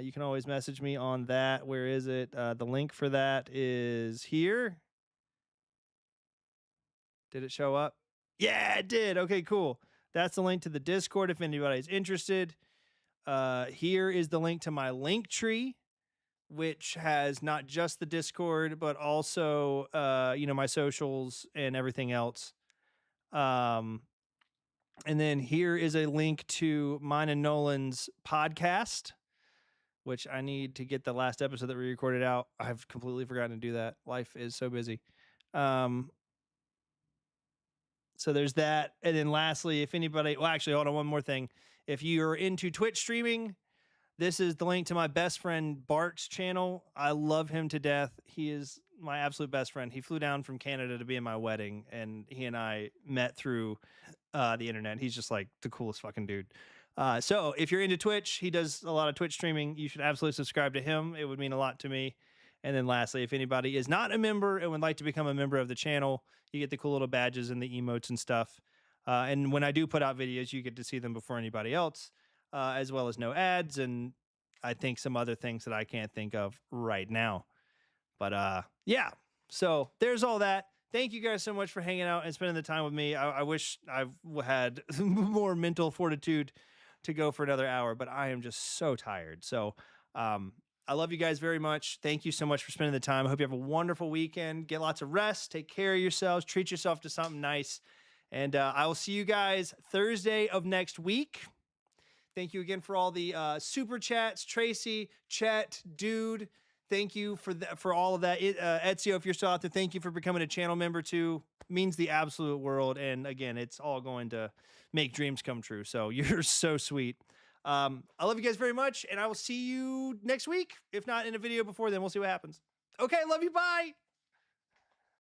You can always message me on that. Where is it? The link for that is here. Did it show up? Yeah, it did. Okay, cool. That's the link to the Discord if anybody's interested. Here is the link to my link tree, which has not just the Discord, but also, my socials and everything else. And then here is a link to mine and Nolan's podcast, which I need to get the last episode that we recorded out. I've completely forgotten to do that. Life is so busy. So there's that. And then lastly, if anybody, well, actually, hold on, one more thing. If you're into Twitch streaming, this is the link to my best friend Bart's channel. I love him to death. He is my absolute best friend. He flew down from Canada to be in my wedding, and he and I met through the internet. He's just like the coolest fucking dude. So if you're into Twitch, he does a lot of Twitch streaming. You should absolutely subscribe to him. It would mean a lot to me. And then lastly, if anybody is not a member and would like to become a member of the channel, you get the cool little badges and the emotes and stuff. And when I do put out videos, you get to see them before anybody else, as well as no ads. And I think some other things that I can't think of right now. But yeah, so there's all that. Thank you guys so much for hanging out and spending the time with me. I wish I had more mental fortitude to go for another hour, but I am just so tired. So I love you guys very much. Thank you so much for spending the time. I hope you have a wonderful weekend. Get lots of rest. Take care of yourselves. Treat yourself to something nice. And I will see you guys Thursday of next week. Thank you again for all the super chats. Tracy, Chet, Dude, thank you for all of that. Ezio, if you're still out there, thank you for becoming a channel member too. Means the absolute world. And again, it's all going to make dreams come true. So you're so sweet. I love you guys very much, and I will see you next week. If not in a video before then, we'll see what happens. Okay, love you. Bye.